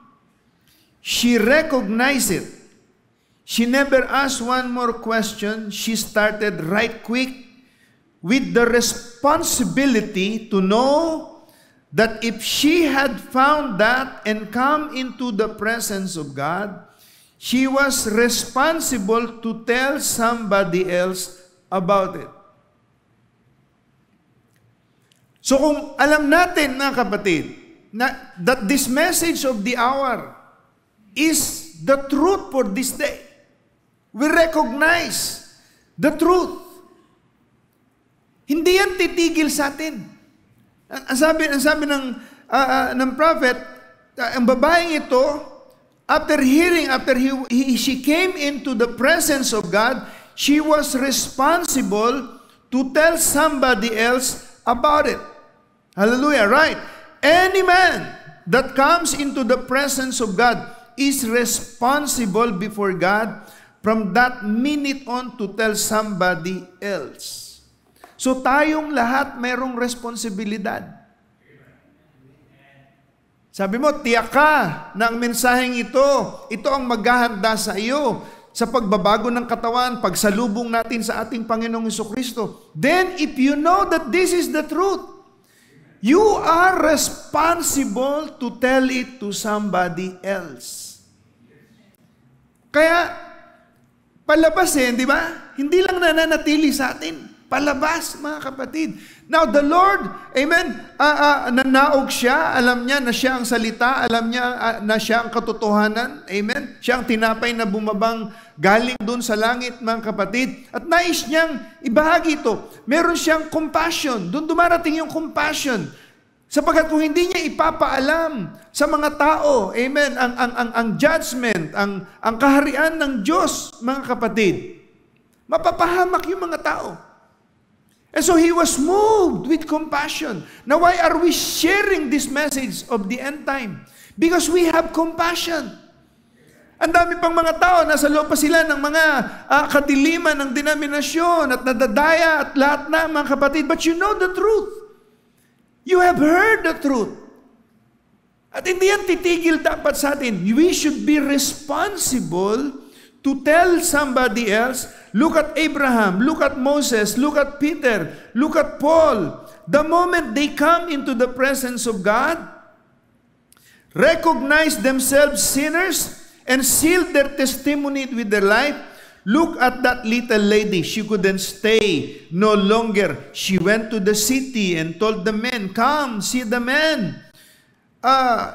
She recognized it. She never asked one more question. She started right quick with the responsibility to know that if she had found that and come into the presence of God, she was responsible to tell somebody else about it. So kung alam natin, mga kapatid, that this message of the hour is the truth for this day, we recognize the truth. Hindi yan titigil sa atin. Ang sabi ng prophet, ang babaeng ito, after she came into the presence of God, she was responsible to tell somebody else about it. Hallelujah, right? Any man that comes into the presence of God is responsible before God from that minute on to tell somebody else. So tayong lahat mayroong responsibilidad. Sabi mo, tiyak ka na ang mensaheng ito ang maghahanda sa iyo sa pagbabago ng katawan, pagsalubong natin sa ating Panginoong Jesucristo. Then, if you know that this is the truth, you are responsible to tell it to somebody else. Kaya, palabasin, di ba? Hindi lang nananatili sa atin. Palabas, mga kapatid. Now, the Lord, amen, nanaog siya, alam niya na siya ang salita, alam niya na siya ang katotohanan, amen. Siya ang tinapay na bumabang galing doon sa langit, mga kapatid. At nais niyang ibahagi ito. Meron siyang compassion. Doon dumarating yung compassion. Sapagkat kung hindi niya ipapaalam sa mga tao, amen, ang judgment, ang kaharian ng Diyos, mga kapatid, mapapahamak yung mga tao. And so he was moved with compassion. Now why are we sharing this message of the end time? Because we have compassion. Ang dami pang mga tao, nasa loob pa sila ng mga kadiliman ng denominasyon at nadadaya at lahat na, mga kapatid. But you know the truth. You have heard the truth. At hindi yan titigil dapat sa atin. We should be responsible to tell somebody else, look at Abraham, look at Moses, look at Peter, look at Paul. The moment they come into the presence of God, recognize themselves sinners, and seal their testimony with their life. Look at that little lady. She couldn't stay no longer. She went to the city and told the men, come, see the man.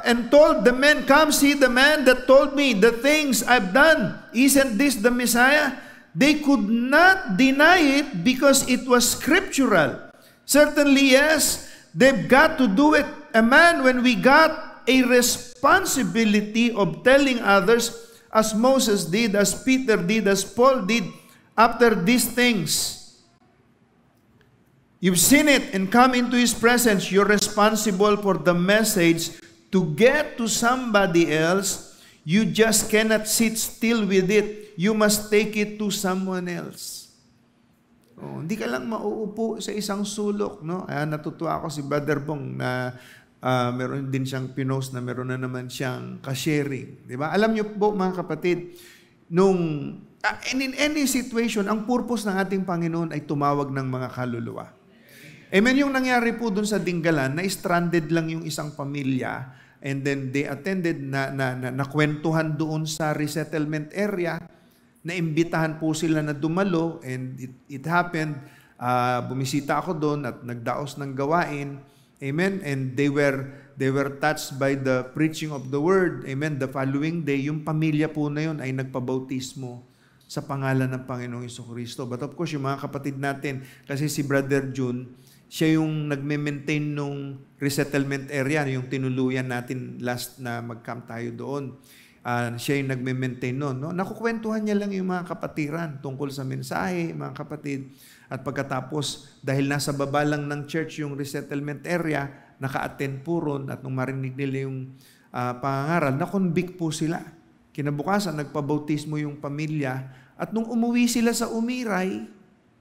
And told the men, come, see the man that told me the things I've done. Isn't this the Messiah? They could not deny it because it was scriptural. Certainly, yes, they've got to do it. A man, when we got a responsibility of telling others, as Moses did, as Peter did, as Paul did, after these things. You've seen it and come into His presence. You're responsible for the message to get to somebody else. You just cannot sit still with it. You must take it to someone else. Oh, hindi ka lang mauupo sa isang sulok, no? Natutuwa ako si Brother Bong na meron din siyang pinost na meron na naman siyang ka-sharing. Diba? Alam niyo po mga kapatid, in any situation, ang purpose ng ating Panginoon ay tumawag ng mga kaluluwa. Amen, yung nangyari po dun sa Dinggalan, na stranded lang yung isang pamilya, and then they attended, nakwentuhan doon sa resettlement area, naimbitahan po sila na dumalo, and it happened, bumisita ako doon at nagdaos ng gawain. Amen. And they were touched by the preaching of the word. Amen. The following day, yung pamilya po na yun ay nagpabautismo sa pangalan ng Panginoong Jesucristo. But of course, yung mga kapatid natin, kasi si Brother June, siya yung nagme-maintain nung resettlement area, yung tinuluyan natin last na mag-camp tayo doon. Siya yung nagme-maintain noon. No? Nakukwentuhan niya lang yung mga kapatiran tungkol sa mensahe, mga kapatid. At pagkatapos, dahil nasa baba lang ng church yung resettlement area, naka-attend po ron, at nung marinig nila yung pangangaral, na-convict po sila. Kinabukasan, nagpabautismo yung pamilya. At nung umuwi sila sa Umiray,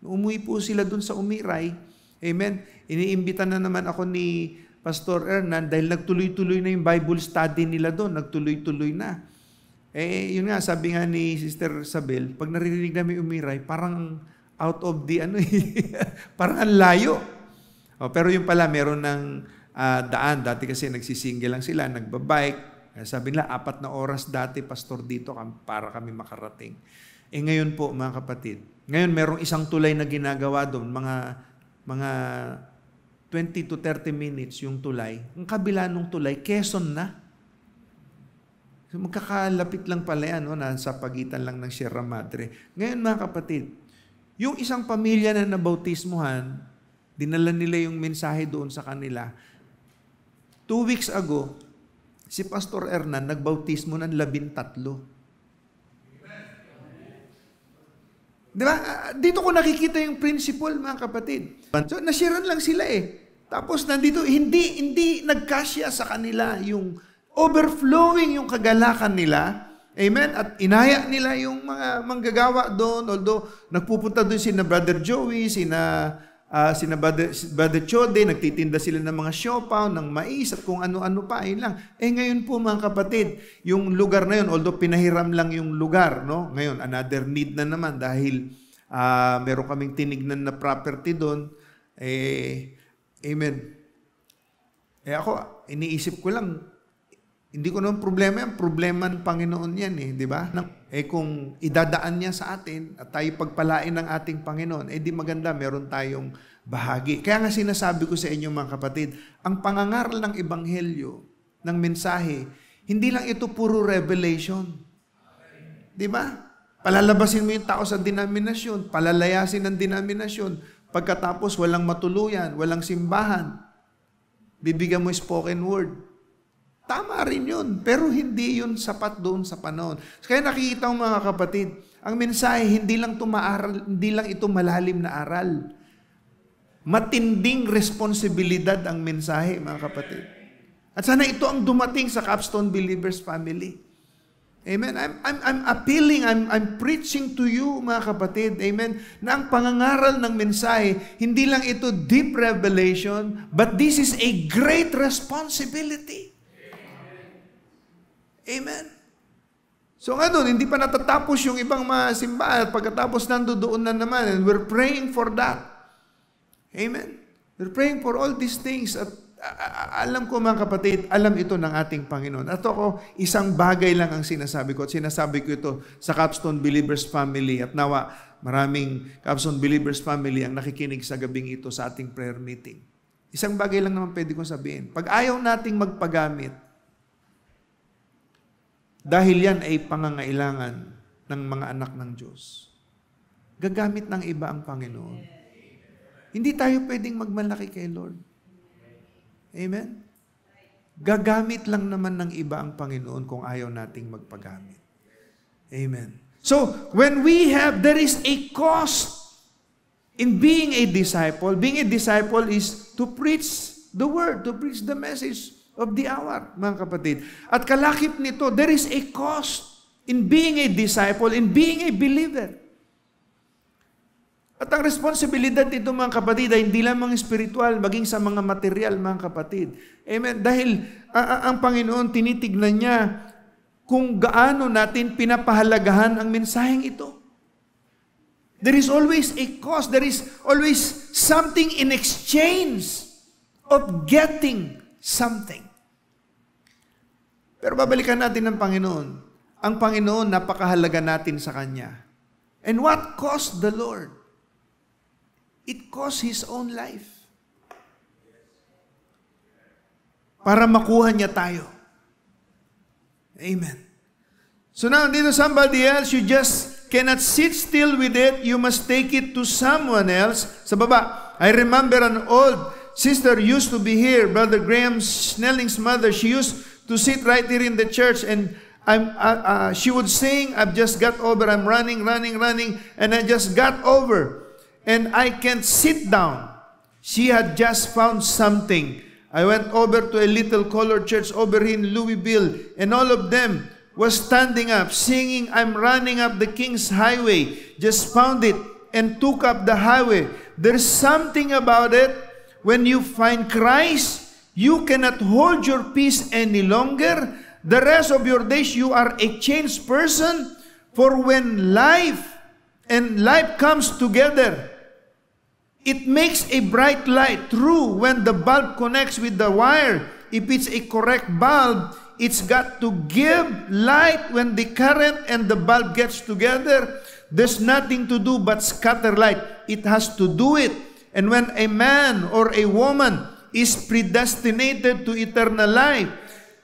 umuwi po sila dun sa Umiray, amen, iniimbita na naman ako ni Pastor Hernan dahil nagtuloy-tuloy na yung Bible study nila doon, nagtuloy-tuloy na. Yun nga, sabi nga ni Sister Sabel, pag naririnig namin Umiray, parang out of the parang ang layo. Pero yung pala, meron ng daan. Dati kasi nagsisingle lang sila, nagbabike. Sabi nila, 4 na oras dati, pastor, dito para kami makarating. Ngayon po, mga kapatid, ngayon merong isang tulay na ginagawa doon, mga 20 to 30 minutes yung tulay. Ang kabila ng tulay, Quezon na. So, magkakalapit lang pala yan, no? Nasa pagitan lang ng Sierra Madre. Ngayon, mga kapatid, yung isang pamilya na nabautismuhan, dinala nila yung mensahe doon sa kanila. 2 weeks ago, si Pastor Hernan nagbautismo ng 13. Di ba? Dito ko nakikita yung principle, mga kapatid. So, nashiran lang sila Tapos nandito, hindi nagkasya sa kanila yung overflowing yung kagalakan nila. Amen? At inaya nila yung mga manggagawa doon. Although, nagpupunta doon sina Brother Joey, sina Brother Chode, nagtitinda sila ng mga siopaw, ng mais, at kung ano-ano pa. Ayun lang. Ngayon po, mga kapatid, yung lugar na yun, although pinahiram lang yung lugar, no? Ngayon, another need na naman dahil meron kaming tinignan na property doon. Amen. Ako, iniisip ko lang, hindi ko naman problema yan. Problema ng Panginoon yan di ba? Kung idadaan niya sa atin at tayo pagpalain ng ating Panginoon, di maganda, meron tayong bahagi. Kaya nga sinasabi ko sa inyo, mga kapatid, ang pangangaral ng Ebanghelyo, ng mensahe, hindi lang ito puro revelation. Di ba? Palalabasin mo yung tao sa denominasyon, palalayasin ng denominasyon, pagkatapos walang matuluyan, walang simbahan, bibigyan mo spoken word. Tama rin yun, pero hindi yun sapat doon sa panahon. Kaya nakikita mo, mga kapatid, ang mensahe, hindi lang ito malalim na aral. Matinding responsibilidad ang mensahe, mga kapatid. At sana ito ang dumating sa Capstone Believers family. Amen. I'm appealing, I'm preaching to you, mga kapatid, amen, na ang pangangaral ng mensahe, hindi lang ito deep revelation, but this is a great responsibility. Amen. So nga doon, hindi pa natatapos yung ibang mga simbahan, at pagkatapos nandoon na naman, and we're praying for that. Amen. We're praying for all these things, at alam ko, mga kapatid, alam ito ng ating Panginoon. At ako, isang bagay lang ang sinasabi ko. At sinasabi ko ito sa Capstone Believers family. At nawa, maraming Capstone Believers family ang nakikinig sa gabing ito sa ating prayer meeting. Isang bagay lang naman pwede kong sabihin. Pag ayaw nating magpagamit, dahil yan ay pangangailangan ng mga anak ng Diyos, gagamit ng iba ang Panginoon. Hindi tayo pwedeng magmalaki kay Lord. Amen? Gagamit lang naman ng iba ang Panginoon kung ayaw nating magpagamit. Amen. So, when we have, there is a cost in being a disciple. Being a disciple is to preach the word, to preach the message of the hour, mga kapatid. At kalakip nito, there is a cost in being a disciple, in being a believer. At ang responsibilidad nito, mga kapatid, ay hindi lamang spiritual, maging sa mga material, mga kapatid. Amen? Dahil ang Panginoon, tinitignan niya kung gaano natin pinapahalagahan ang mensaheng ito. There is always a cost. There is always something in exchange of getting something. Pero babalikan natin ng Panginoon. Ang Panginoon, napakahalaga natin sa Kanya. And what cost the Lord? It cost His own life. Para makuha niya tayo. Amen. So now, dito somebody else, you just cannot sit still with it. You must take it to someone else. Sa baba, I remember an old sister used to be here, Brother Graham Snelling's mother. She used to sit right here in the church, and she would sing, I've just got over, I'm running, and I just got over. And I can't sit down. She had just found something. I went over to a little colored church over in Louisville, and all of them was standing up, singing, I'm running up the King's Highway. Just found it and took up the highway. There's something about it. When you find Christ, you cannot hold your peace any longer. The rest of your days, you are a changed person. For when life and life comes together, it makes a bright light. True, when the bulb connects with the wire, if it's a correct bulb, it's got to give light. When the current and the bulb gets together, there's nothing to do but scatter light. It has to do it. And when a man or a woman is predestinated to eternal life,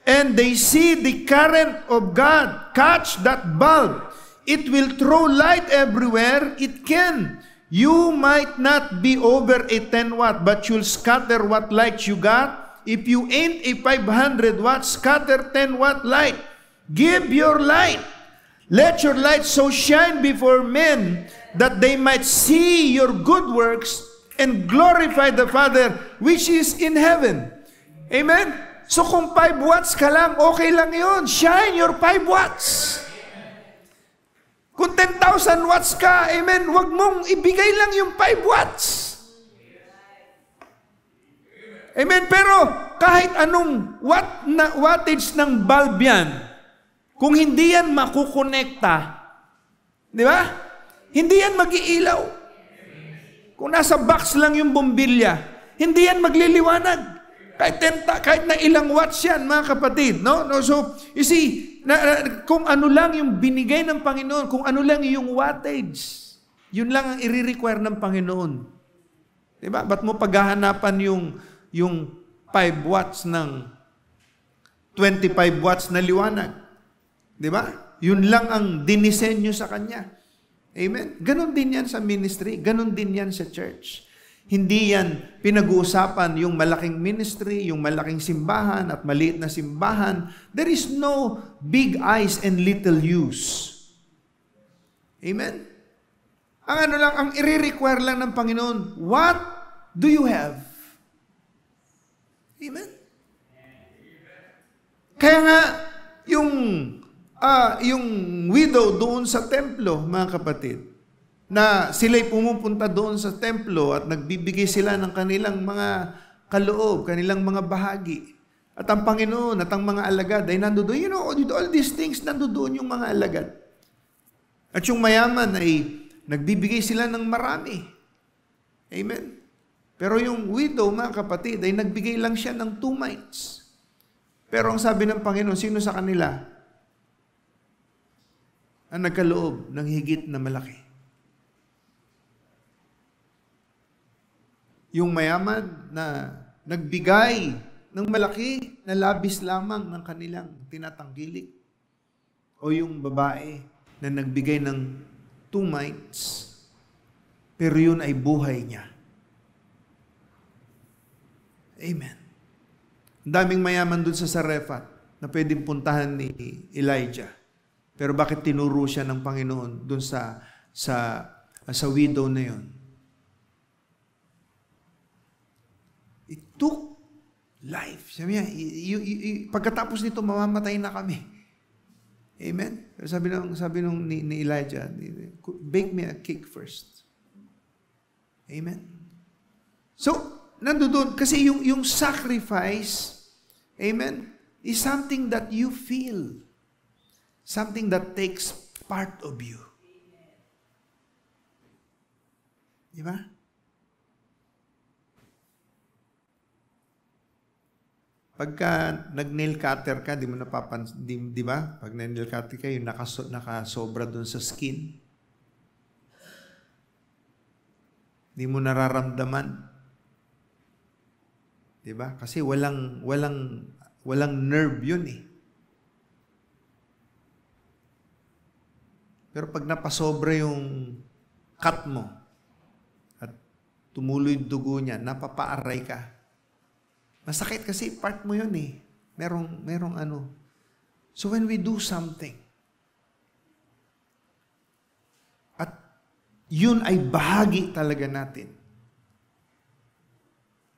and they see the current of God catch that bulb, it will throw light everywhere it can. You might not be over a 10 watt, but you'll scatter what light you got. If you ain't a 500 watt, scatter 10 watt light. Give your light. Let your light so shine before men that they might see your good works and glorify the Father which is in heaven. Amen? So kung 5 watts ka lang, okay lang yun. Shine your 5 watts. Kung 10,000 watts ka, amen, huwag mong ibigay lang yung 5 watts. Amen, pero kahit anong wattage ng bulb yan, kung hindi yan makukonekta, di ba? Hindi yan mag-iilaw. Kung nasa box lang yung bombilya, hindi yan magliliwanag. Kahit na ilang watts yan, mga kapatid. No? So, you see, kung ano lang yung binigay ng Panginoon, kung ano lang yung wattage, yun lang ang i-require ng Panginoon. Diba? Ba't mo paghahanapan yung 5 watts ng 25 watts na liwanag? Diba? Yun lang ang dinisenyo sa Kanya. Amen? Ganon din yan sa ministry. Ganon din yan sa church. Hindi yan pinag-uusapan yung malaking ministry, yung malaking simbahan at maliit na simbahan. There is no big eyes and little U's. Amen? Ang ano lang, ang i-require lang ng Panginoon, what do you have? Amen? Kaya nga, yung widow doon sa templo, mga kapatid, na sila'y pumupunta doon sa templo at nagbibigay sila ng kanilang mga kaloob, kanilang mga bahagi. At ang Panginoon at ang mga alagad ay nandoon. You know, all these things nandoon yung mga alagad. At yung mayaman ay nagbibigay sila ng marami. Amen? Pero yung widow, mga kapatid, ay nagbigay lang siya ng 2 mites. Pero ang sabi ng Panginoon, sino sa kanila ang nagkaloob ng higit na malaki? Yung mayaman na nagbigay ng malaki na labis lamang ng kanilang tinatangkilik. O yung babae na nagbigay ng 2 mites, pero yun ay buhay niya. Amen. Ang daming mayaman dun sa Sarephat na pwedeng puntahan ni Elijah. Pero bakit tinuro siya ng Panginoon dun sa widow na yun? It took life. Sabi niya, pagkatapos nito, mamamatay na kami. Amen? Pero sabi nung ni Elijah, bake me a cake first. Amen? So, nandoon, kasi yung sacrifice, amen, is something that you feel. Something that takes part of you. Diba? Pagka nag-nail cutter ka, di mo napapansin, di ba? Pag nail cutter ka, yung nakasobra dun sa skin. Di mo nararamdaman. Di ba? Kasi walang nerve yun eh. Pero pag napasobra yung cut mo at tumuloy yung dugo niya, napapaaray ka. Masakit kasi part mo yun eh. Merong ano. So when we do something, at yun ay bahagi talaga natin,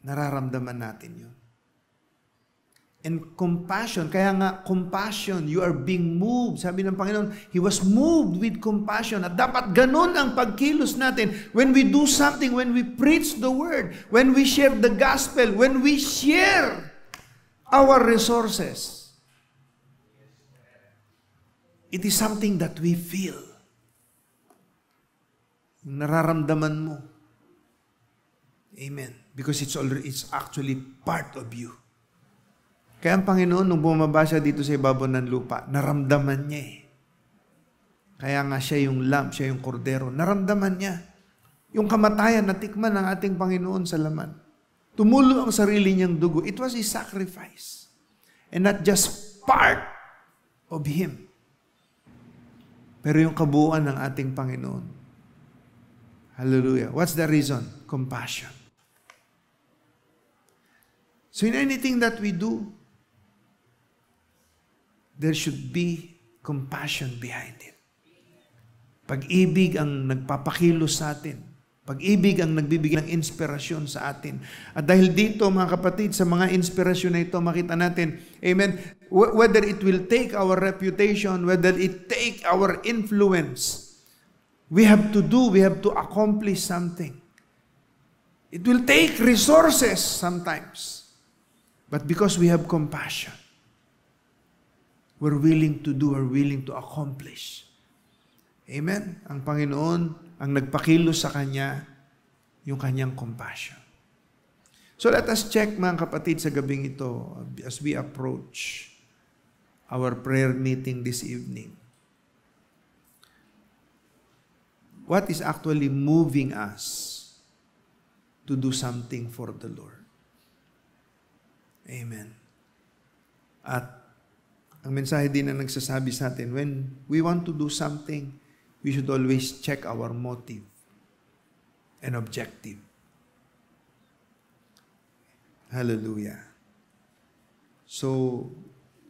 nararamdaman natin yun. And compassion, kaya nga compassion, you are being moved. Sabi ng Panginoon, He was moved with compassion. At dapat ganun ang pagkilos natin when we do something, when we preach the word, when we share the gospel, when we share our resources. It is something that we feel. Nararamdaman mo. Amen. Because it's actually part of you. Kaya ang Panginoon, nung bumaba siya dito sa ibabaw ng lupa, naramdaman niya eh. Kaya nga siya yung lamb, siya yung kordero. Naramdaman niya. Yung kamatayan, natikman ng ating Panginoon sa laman. Tumulo ang sarili niyang dugo. It was His sacrifice. And not just part of Him. Pero yung kabuuan ng ating Panginoon. Hallelujah. What's the reason? Compassion. So in anything that we do, there should be compassion behind it. Pag-ibig ang nagpapakilos sa atin. Pag-ibig ang nagbibigay ng inspirasyon sa atin. At dahil dito, mga kapatid, sa mga inspirasyon na ito, makita natin, amen, whether it will take our reputation, whether it take our influence, we have to accomplish something. It will take resources sometimes. But because we have compassion, we're willing to do, we're willing to accomplish. Amen? Ang Panginoon, ang nagpakilos sa Kanya, yung Kanyang compassion. So let us check, mga kapatid, sa gabing ito, as we approach our prayer meeting this evening. What is actually moving us to do something for the Lord? Amen. At ang mensahe din na nagsasabi sa atin, when we want to do something, we should always check our motive and objective. Hallelujah. So,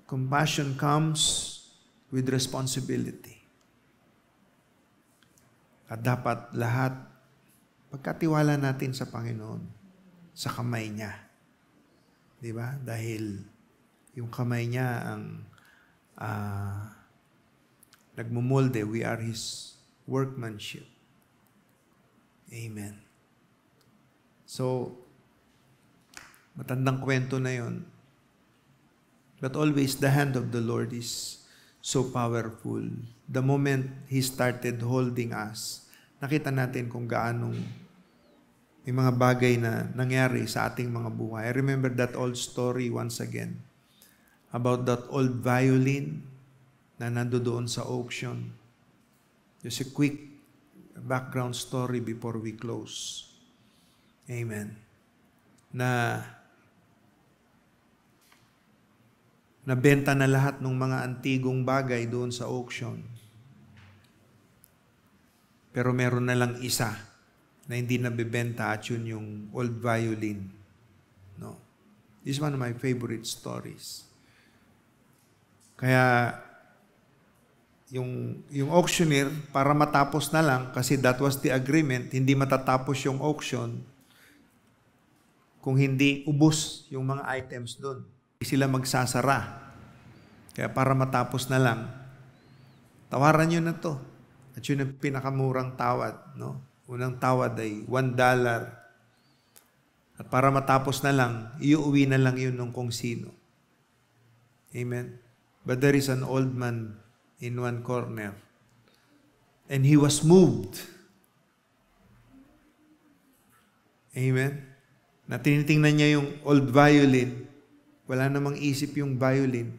compassion comes with responsibility. At dapat lahat, pagkatiwala natin sa Panginoon, sa kamay niya. Di ba? Dahil yung kamay niya ang nagmumolde. We are His workmanship. Amen. So, matandang kwento na yon. But always the hand of the Lord is so powerful. The moment He started holding us, nakita natin kung gaanong may mga bagay na nangyari sa ating mga buhay. I remember that old story once again about that old violin na nandoon sa auction. Just a quick background story before we close. Amen. Nabenta na lahat ng mga antigong bagay doon sa auction. Pero meron na lang isa na hindi nabibenta at yun yung old violin. No. This is one of my favorite stories. Kaya yung auctioneer, para matapos na lang, kasi that was the agreement, hindi matatapos yung auction kung hindi ubos yung mga items doon. Hindi sila magsasara. Kaya para matapos na lang, tawaran nyo na to. At yun ang pinakamurang tawad. No? Unang tawad ay $1. At para matapos na lang, iuwi na lang yun ng kung sino. Amen. But there is an old man in one corner. And he was moved. Amen. Na tinitingnan niya yung old violin. Wala namang isip yung violin.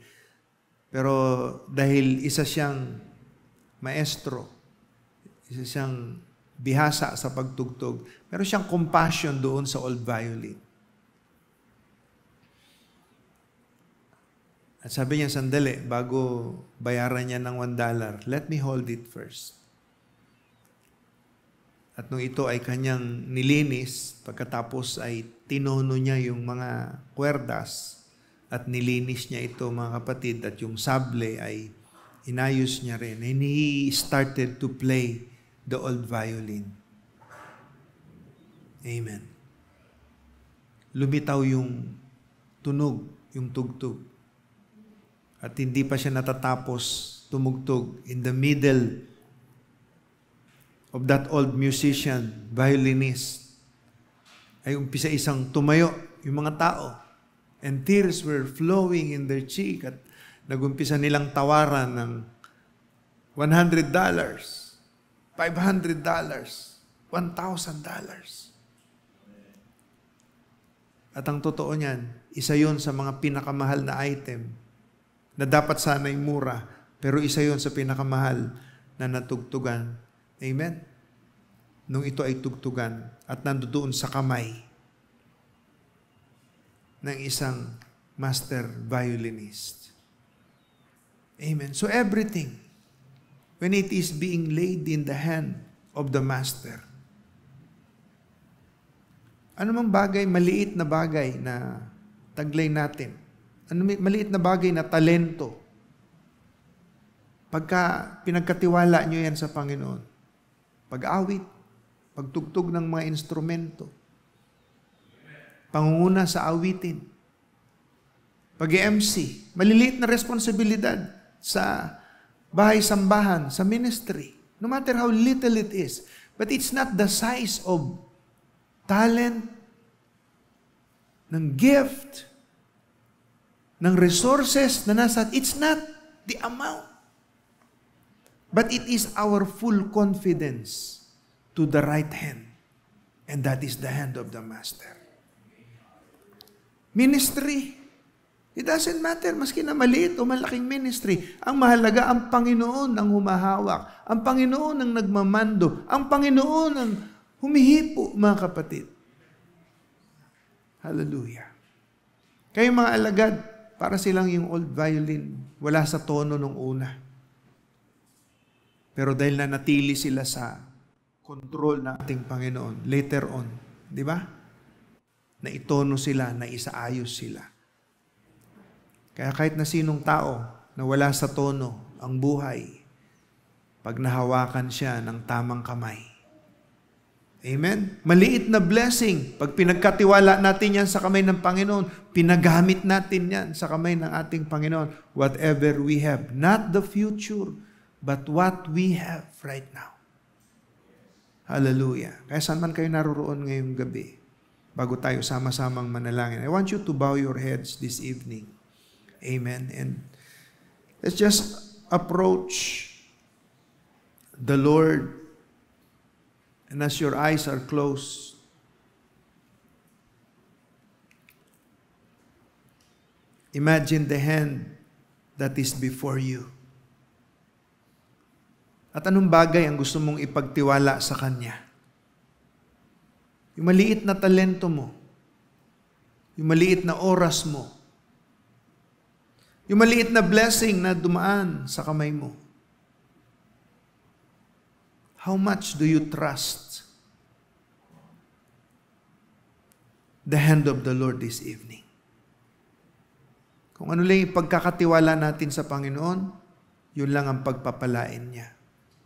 Pero dahil isa siyang maestro, isa siyang bihasa sa pagtugtog, meron siyang compassion doon sa old violin. At sabi niya, sandali, bago bayaran niya ng $1, let me hold it first. At nung ito ay kanyang nilinis, pagkatapos ay tinono niya yung mga kwerdas at nilinis niya ito, mga kapatid, at yung sable ay inayos niya rin. And he started to play the old violin. Amen. Lumitaw yung tunog, yung tugtog. At hindi pa siya natatapos tumugtog. In the middle of that old musician, violinist, ay umpisa isang tumayo yung mga tao. And tears were flowing in their cheek. At nagumpisa nilang tawaran ng $100, $500, $1,000. At ang totoo niyan, isa yon sa mga pinakamahal na item na dapat sana'y mura, pero isa yon sa pinakamahal na natugtugan. Amen? Nung ito ay tugtugan at nandoon sa kamay ng isang master violinist. Amen. So everything, when it is being laid in the hand of the master, ano mang bagay, maliit na bagay na taglay natin, maliit na bagay na talento, pagka pinagkatiwala nyo yan sa Panginoon, pag-awit, pagtugtog ng mga instrumento, pangunguna sa awitin, pag-MC, maliliit na responsibilidad sa bahay-sambahan, sa ministry, no matter how little it is, but it's not the size of talent, ng gift, ng resources na nasa, it's not the amount. But it is our full confidence to the right hand. And that is the hand of the Master. Ministry. It doesn't matter, maski na maliit o malaking ministry. Ang mahalaga, ang Panginoon ang humahawak. Ang Panginoon ang nagmamando. Ang Panginoon ang humihipo, mga kapatid. Hallelujah. Kayo mga alagad, para silang yung old violin, wala sa tono nung una. Pero dahil nanatili sila sa control ng ating Panginoon, later on, di ba? Na itono sila, na isaayos sila. Kaya kahit na sinong tao na wala sa tono ang buhay, pag nahawakan siya ng tamang kamay, Amen? Maliit na blessing. Pag pinagkatiwala natin yan sa kamay ng Panginoon, pinagamit natin yan sa kamay ng ating Panginoon. Whatever we have. Not the future, but what we have right now. Hallelujah. Kaya saan man kayo naroroon ngayong gabi, bago tayo sama-samang manalangin, I want you to bow your heads this evening. Amen. And let's just approach the Lord. And as your eyes are closed, imagine the hand that is before you. At anong bagay ang gusto mong ipagtiwala sa Kanya? Yung maliit na talento mo, yung maliit na oras mo, yung maliit na blessing na dumaan sa kamay mo. How much do you trust the hand of the Lord this evening? Kung ano lang yung pagkakatiwala natin sa Panginoon, yun lang ang pagpapalain niya.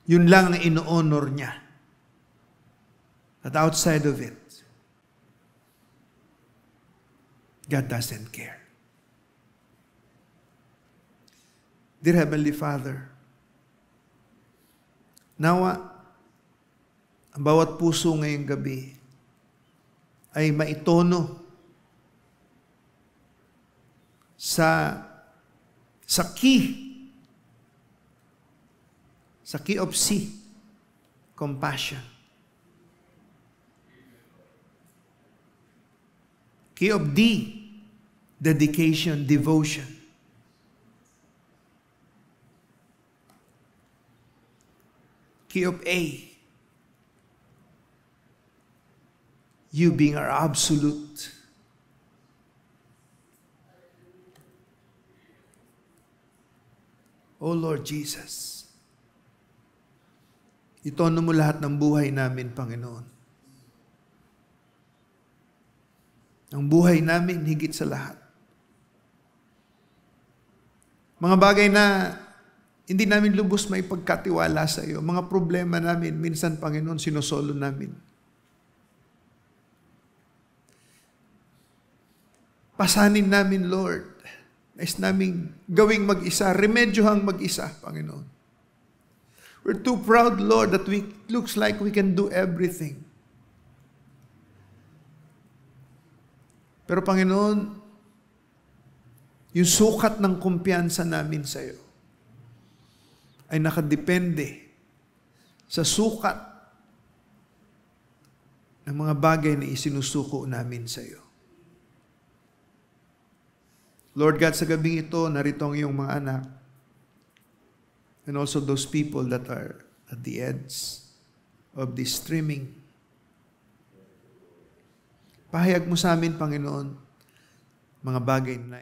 Yun lang ang ino-honor niya. At outside of it, God doesn't care. Dear Heavenly Father, nawa, ang bawat puso ngayong gabi ay maitono sa key of C, compassion. Key of D, dedication, devotion. Key of A, you being our absolute. Oh Lord Jesus, itono mo lahat ng buhay namin, Panginoon. Ang buhay namin higit sa lahat. Mga bagay na hindi namin lubos may pagkatiwala sa iyo. Mga problema namin, minsan, Panginoon, sinosolo namin. Pasanin namin, Lord. Nais namin gawing mag-isa, remedyohang mag-isa, Panginoon. We're too proud, Lord, that looks like we can do everything. Pero Panginoon, yung sukat ng kumpiyansa namin sa iyo ay nakadepende sa sukat ng mga bagay na isinusuko namin sa iyo. Lord God, sa gabing ito, narito ang iyong mga anak and also those people that are at the edge of this streaming. Pahayag mo sa amin, Panginoon, mga bagay na